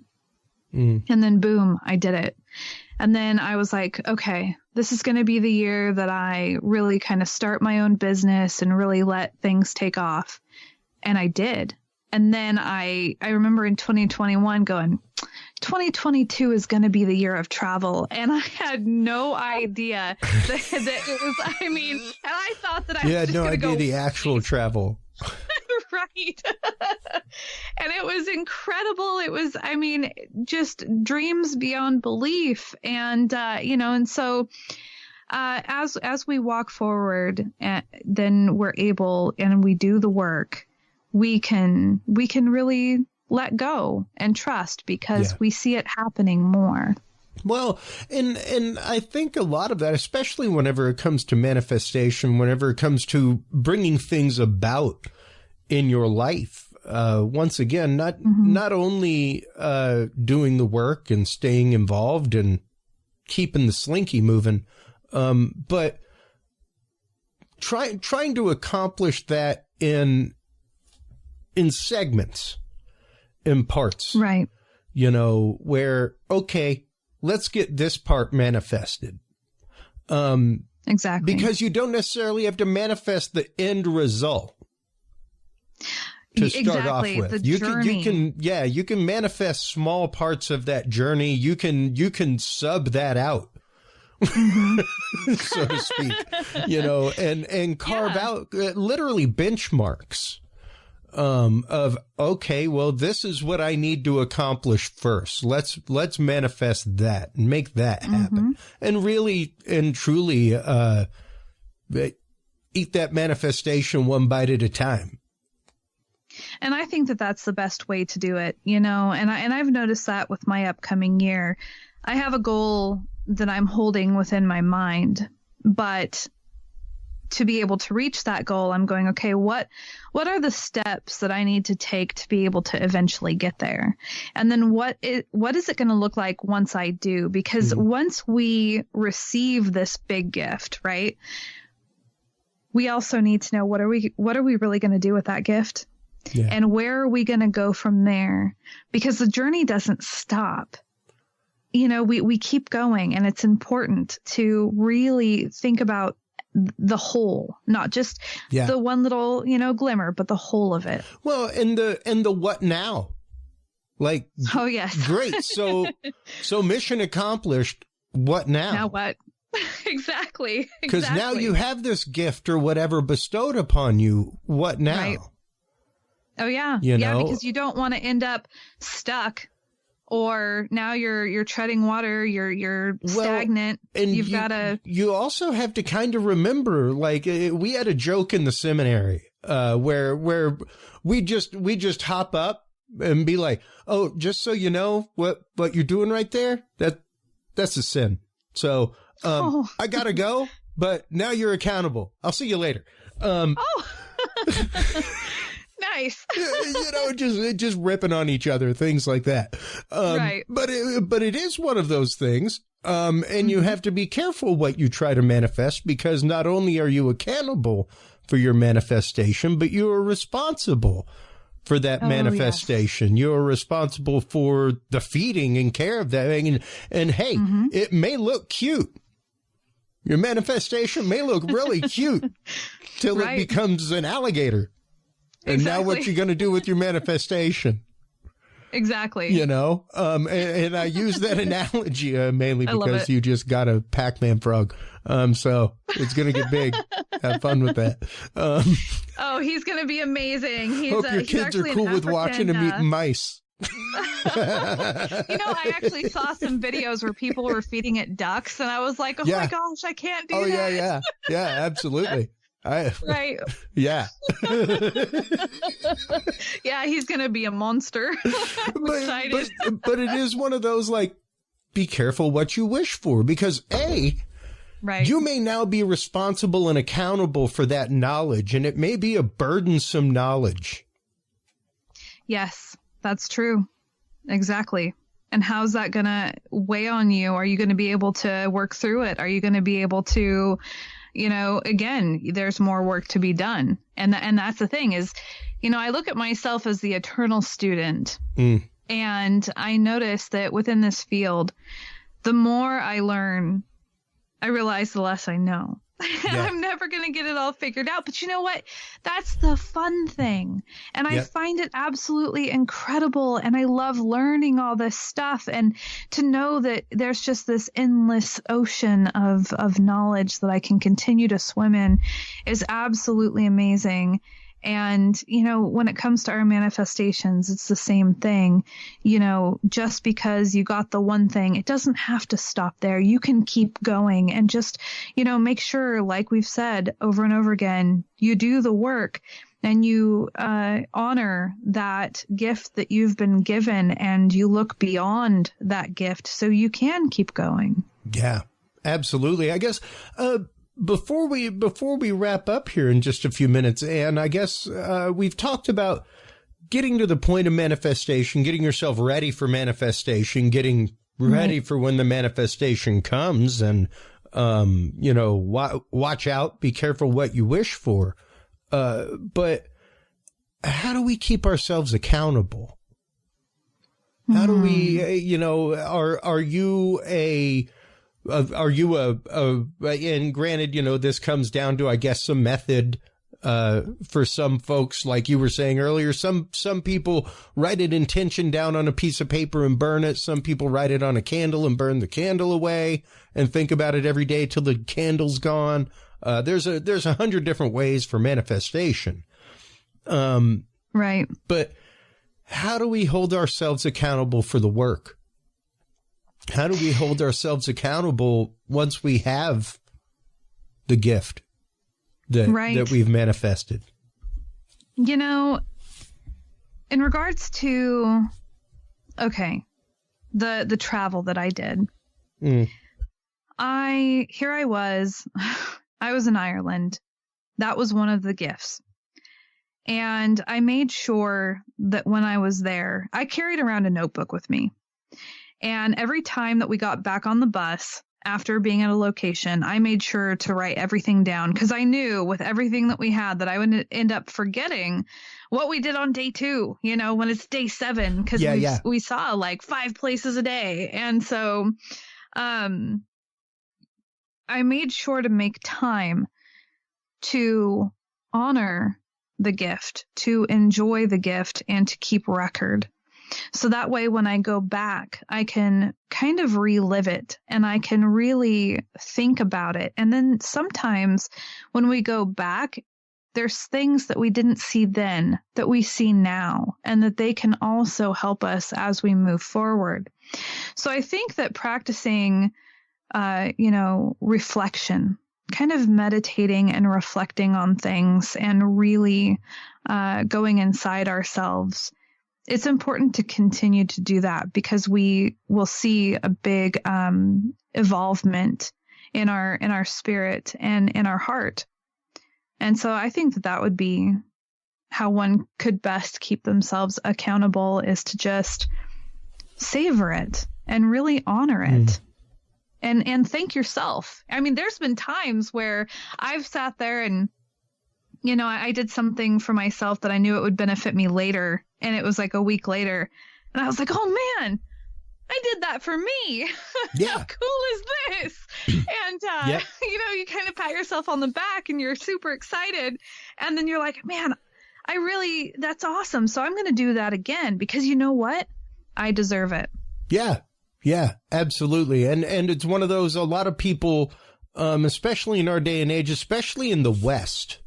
And then boom, I did it. And then I was like, okay, this is going to be the year that I really kind of start my own business and really let things take off. And I did. And then I remember in 2021 going, 2022 is going to be the year of travel. And I had no idea that it was, I mean, and I thought that I was just going to go. You had no idea the actual travel. Right. And it was incredible. It was, I mean, just dreams beyond belief. And, you know, and so as we walk forward, then we're able and we do the work, we can really let go and trust because we see it happening more. Well, and I think a lot of that, especially whenever it comes to manifestation, whenever it comes to bringing things about in your life, once again, not only doing the work and staying involved and keeping the slinky moving, but trying to accomplish that in segments, in parts. Right. You know, where, okay, let's get this part manifested. Exactly. Because you don't necessarily have to manifest the end result to start off with. You can manifest small parts of that journey. You can sub that out, so to speak, you know, and carve out literally benchmarks. Of, okay, well, this is what I need to accomplish first. Let's manifest that and make that happen. And really and truly, eat that manifestation one bite at a time. And I think that that's the best way to do it, you know, and I've noticed that with my upcoming year. I have a goal that I'm holding within my mind, but to be able to reach that goal, I'm going, okay, what are the steps that I need to take to be able to eventually get there? And then what is it going to look like once I do? Because once we receive this big gift, right, we also need to know what are we really going to do with that gift? Yeah. And where are we going to go from there? Because the journey doesn't stop. You know, we keep going, and it's important to really think about the whole, not just the one little, you know, glimmer, but the whole of it. Well, and the what now? Like, oh yes, great. So mission accomplished. what now? Now what? Exactly. Because now you have this gift or whatever bestowed upon you. What now? Right. Oh, yeah. You yeah, know? because you don't want to end up stuck, or now you're treading water, you're stagnant. And You've got to. You also have to kind of remember, like, we had a joke in the seminary where we just hop up and be like, oh, just so you know what you're doing right there, that's a sin. So I gotta go, but now you're accountable. I'll see you later. Nice. just ripping on each other, things like that. Right. But it is one of those things. And you have to be careful what you try to manifest, because not only are you accountable for your manifestation, but you are responsible for that manifestation. Yes. You're responsible for the feeding and care of that. And hey, it may look cute. Your manifestation may look really cute till it becomes an alligator. And now what you going to do with your manifestation? Exactly. You know, and I use that analogy mainly because you just got a Pac-Man frog. So it's going to get big. Have fun with that. He's going to be amazing. Hope your kids are cool with watching him eat mice. I actually saw some videos where people were feeding it ducks, and I was like, oh my gosh, I can't do that. Yeah, absolutely. Right. Yeah. Yeah, he's going to be a monster. But it is one of those, like, be careful what you wish for, because you may now be responsible and accountable for that knowledge, and it may be a burdensome knowledge. Yes, that's true. Exactly. And how's that going to weigh on you? Are you going to be able to work through it? Are you going to be able to, again, there's more work to be done. And that's the thing is, I look at myself as the eternal student. And I notice that within this field, the more I learn, I realize the less I know. Yeah. I'm never going to get it all figured out. But you know what? That's the fun thing. And I find it absolutely incredible. And I love learning all this stuff. And to know that there's just this endless ocean of knowledge that I can continue to swim in is absolutely amazing. And, when it comes to our manifestations, it's the same thing. Just because you got the one thing, it doesn't have to stop there. You can keep going and just, make sure, like we've said over and over again, you do the work and you honor that gift that you've been given, and you look beyond that gift so you can keep going. Yeah, absolutely. I guess, Before we wrap up here in just a few minutes, Ann, I guess we've talked about getting to the point of manifestation, getting yourself ready for manifestation, getting ready for when the manifestation comes, and watch out, be careful what you wish for. But how do we keep ourselves accountable? How do we, are you and granted, this comes down to, I guess, some method, for some folks, like you were saying earlier. Some people write an intention down on a piece of paper and burn it. Some people write it on a candle and burn the candle away and think about it every day till the candle's gone. There's 100 different ways for manifestation. Right. But how do we hold ourselves accountable for the work? How do we hold ourselves accountable once we have the gift that we've manifested? In regards to, the travel that I did, I was in Ireland. That was one of the gifts. And I made sure that when I was there, I carried around a notebook with me. And every time that we got back on the bus after being at a location, I made sure to write everything down, because I knew with everything that we had that I would end up forgetting what we did on day 2, when it's day 7, because we saw like 5 places a day. And so I made sure to make time to honor the gift, to enjoy the gift, and to keep record. So that way, when I go back, I can kind of relive it and I can really think about it. And then sometimes when we go back, there's things that we didn't see then that we see now, and that they can also help us as we move forward. So I think that practicing, reflection, kind of meditating and reflecting on things and really going inside ourselves, it's important to continue to do that, because we will see a big evolvement in our spirit and in our heart. And so I think that would be how one could best keep themselves accountable, is to just savor it and really honor it. And thank yourself. I mean, there's been times where I've sat there and, I did something for myself that I knew it would benefit me later. And it was like a week later. And I was like, oh man, I did that for me. Yeah. How cool is this? And, yep. You kind of pat yourself on the back and you're super excited. And then you're like, man, that's awesome. So I'm going to do that again, because you know what? I deserve it. Yeah. Yeah, absolutely. And it's one of those, a lot of people, especially in our day and age, especially in the West,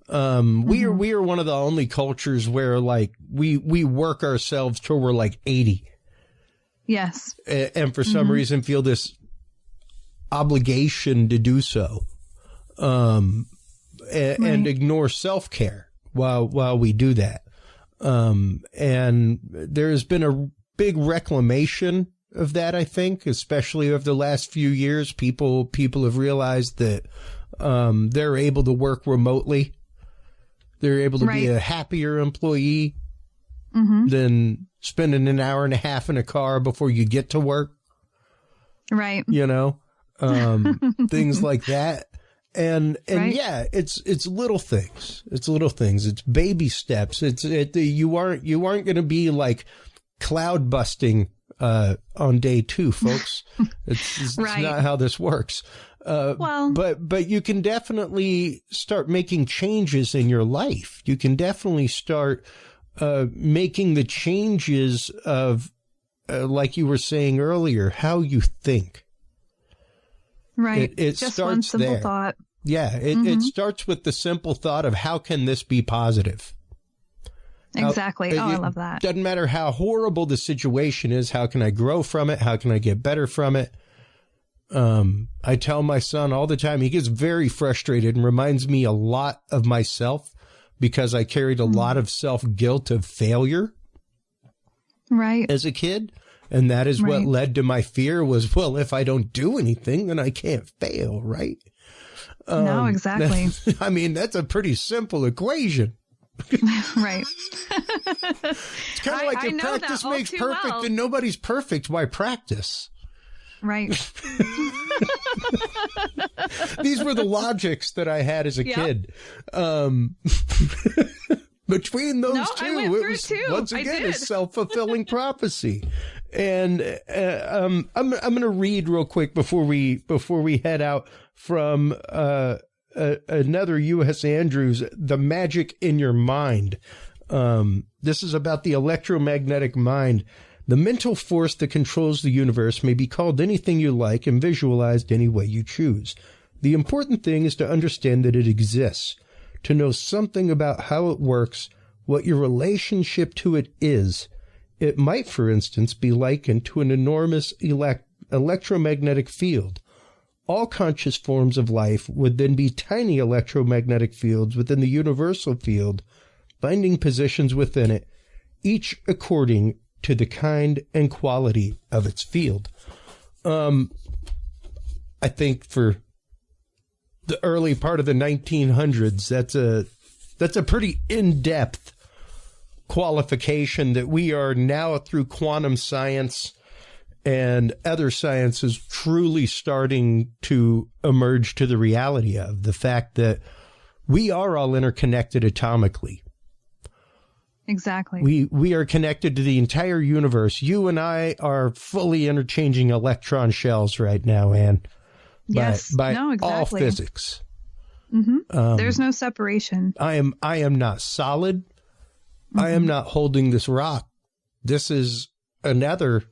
we are one of the only cultures where we work ourselves till we're like 80. Yes. And for some reason feel this obligation to do so, and ignore self-care while we do that. And there's been a big reclamation of that, I think, especially over the last few years. People have realized that they're able to work remotely. They're able to be a happier employee than spending an hour and a half in a car before you get to work. Right. Things like that. And yeah, it's little things. It's little things. It's baby steps. You aren't going to be like cloud busting on day 2, folks. It's not how this works. But you can definitely start making changes in your life. You can definitely start making the changes of, like you were saying earlier, how you think. Right. It just starts one simple there. thought. Yeah. It starts with the simple thought of, how can this be positive? Exactly. I love that. Doesn't matter how horrible the situation is. How can I grow from it? How can I get better from it? I tell my son all the time, he gets very frustrated and reminds me a lot of myself, because I carried a lot of self-guilt of failure as a kid. And that is what led to my fear was, well, if I don't do anything, then I can't fail, right? No, exactly. I mean, that's a pretty simple equation. Right. It's kind of like if practice makes perfect, then nobody's perfect. Why practice? Right. These were the logics that I had as a kid. Between those two, it was once again a self-fulfilling prophecy. And I'm going to read real quick before we head out from another U.S. Andrews, The Magic in Your Mind. This is about the electromagnetic mind. The mental force that controls the universe may be called anything you like and visualized any way you choose. The important thing is to understand that it exists, to know something about how it works, what your relationship to it is. It might, for instance, be likened to an enormous electromagnetic field. All conscious forms of life would then be tiny electromagnetic fields within the universal field, finding positions within it, each according to the kind and quality of its field. I think for the early part of the 1900s, that's a pretty in-depth qualification that we are now, through quantum science and other sciences, truly starting to emerge to the reality of the fact that we are all interconnected atomically. Exactly. We are connected to the entire universe. You and I are fully interchanging electron shells right now, Ann. Yes. By exactly. all physics. There's no separation. I am not solid. I am not holding this rock this is another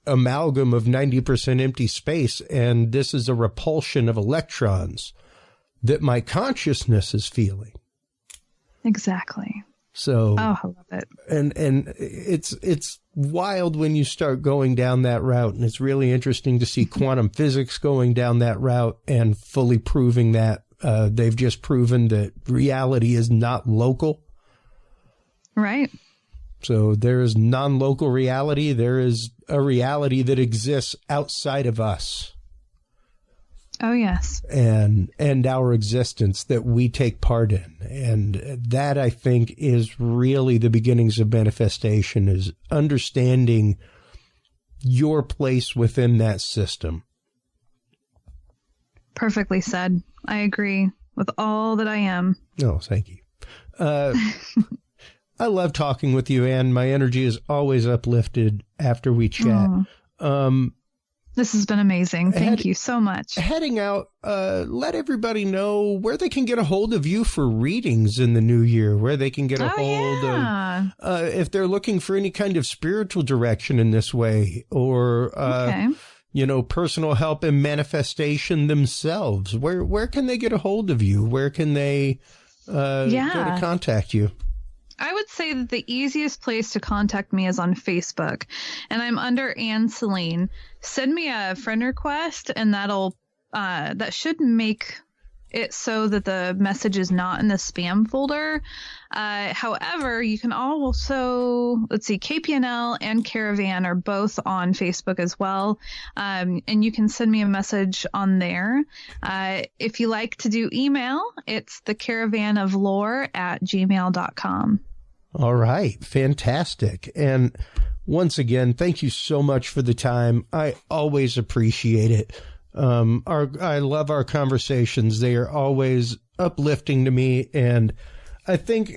amalgam of 90% empty space, and this is a repulsion of electrons that my consciousness is feeling. Exactly. So, oh, I love it. And it's wild when you start going down that route, and it's really interesting to see quantum physics going down that route and fully proving that. They've just proven that reality is not local. Right. So there is non-local reality. There is a reality that exists outside of us. Oh, yes. And our existence that we take part in. And that, I think, is really the beginnings of manifestation, is understanding your place within that system. Perfectly said. I agree with all that I am. Oh, thank you. I love talking with you, Ann. My energy is always uplifted after we chat. This has been amazing. Thank you so much. Heading out, let everybody know where they can get a hold of you for readings in the new year, where they can get a hold of, if they're looking for any kind of spiritual direction in this way, or, personal help and manifestation themselves. Where can they get a hold of you? Where can they go to contact you? I would say that the easiest place to contact me is on Facebook, and I'm under Ann Selene. Send me a friend request, and that should make it so that the message is not in the spam folder. However, you can also, KPNL and Caravan are both on Facebook as well. And you can send me a message on there. If you like to do email, it's thecaravanoflore@gmail.com. All right. Fantastic. And once again, thank you so much for the time. I always appreciate it. I love our conversations. They are always uplifting to me, and I think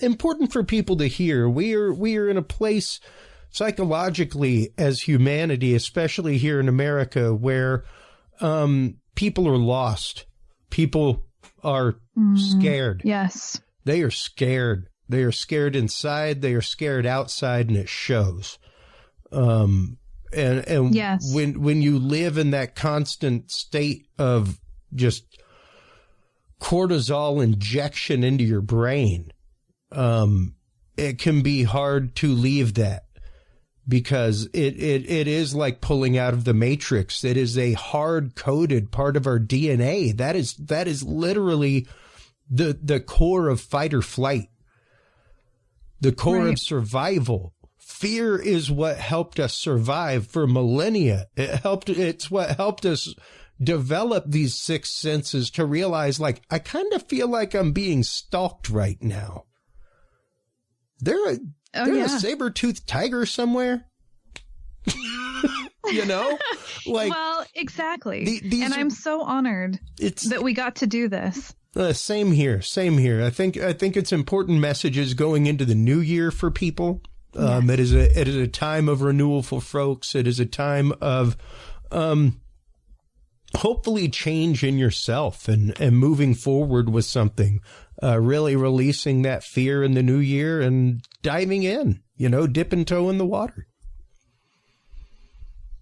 important for people to hear. We are in a place psychologically as humanity, especially here in America, where people are lost. People are scared. Yes. They are scared. They are scared inside. They are scared outside, and it shows. And yes. when you live in that constant state of just cortisol injection into your brain, it can be hard to leave that, because it is like pulling out of the Matrix. It is a hard-coded part of our DNA. That is literally the core of fight or flight, the core of survival. Fear is what helped us survive for millennia. It's what helped us develop these sixth senses to realize, like, I kind of feel like I'm being stalked right now. There's a saber-toothed tiger somewhere. Well, exactly. I'm so honored that we got to do this. Same here. I think it's important messages going into the new year for people. Yes. It is a time of renewal for folks. It is a time of hopefully change in yourself and moving forward with something, really releasing that fear in the new year and diving in, dipping toe in the water.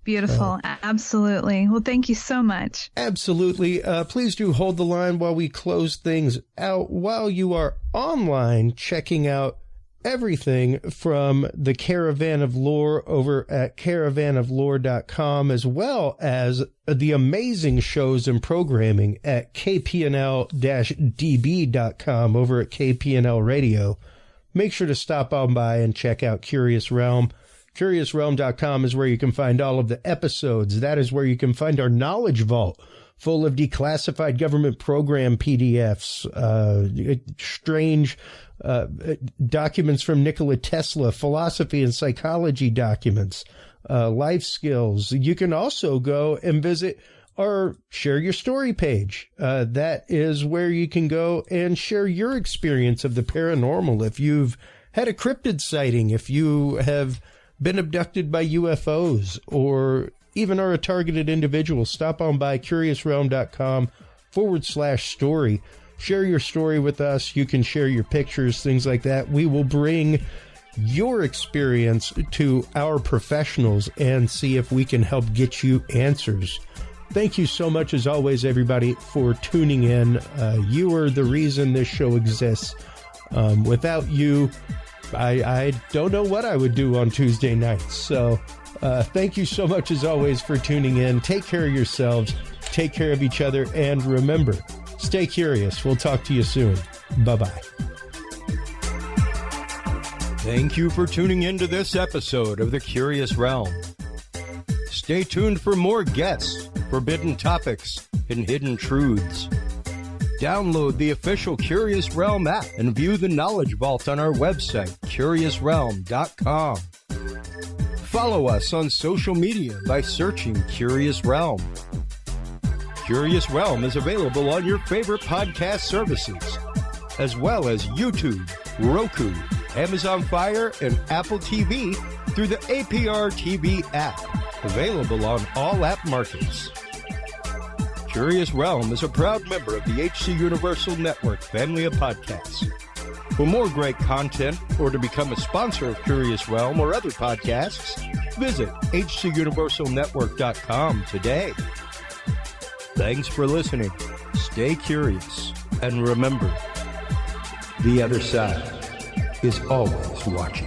Beautiful. Absolutely. Well, thank you so much. Absolutely. Please do hold the line while we close things out. While you are online checking out everything from the Caravan of Lore over at caravanoflore.com, as well as the amazing shows and programming at kpnl-db.com over at KPNL Radio. Make sure to stop on by and check out Curious Realm. CuriousRealm.com is where you can find all of the episodes. That is where you can find our knowledge vault full of declassified government program PDFs, strange documents from Nikola Tesla, philosophy and psychology documents, life skills. You can also go and visit our Share Your Story page. That is where you can go and share your experience of the paranormal. If you've had a cryptid sighting, if you have been abducted by UFOs, or even are a targeted individual, stop on by curiousrealm.com/story. Share your story with us. You can share your pictures, things like that. We will bring your experience to our professionals and see if we can help get you answers. Thank you so much, as always, everybody, for tuning in. You are the reason this show exists. Without you, I don't know what I would do on Tuesday nights. So thank you so much, as always, for tuning in. Take care of yourselves. Take care of each other. And remember, stay curious. We'll talk to you soon. Bye-bye. Thank you for tuning in to this episode of The Curious Realm. Stay tuned for more guests, forbidden topics, and hidden truths. Download the official Curious Realm app and view the Knowledge Vault on our website, curiousrealm.com. Follow us on social media by searching Curious Realm. Curious Realm is available on your favorite podcast services, as well as YouTube, Roku, Amazon Fire, and Apple TV through the APR TV app, available on all app markets. Curious Realm is a proud member of the HC Universal Network family of podcasts. For more great content or to become a sponsor of Curious Realm or other podcasts, visit hcuniversalnetwork.com today. Thanks for listening. Stay curious. And remember, the other side is always watching.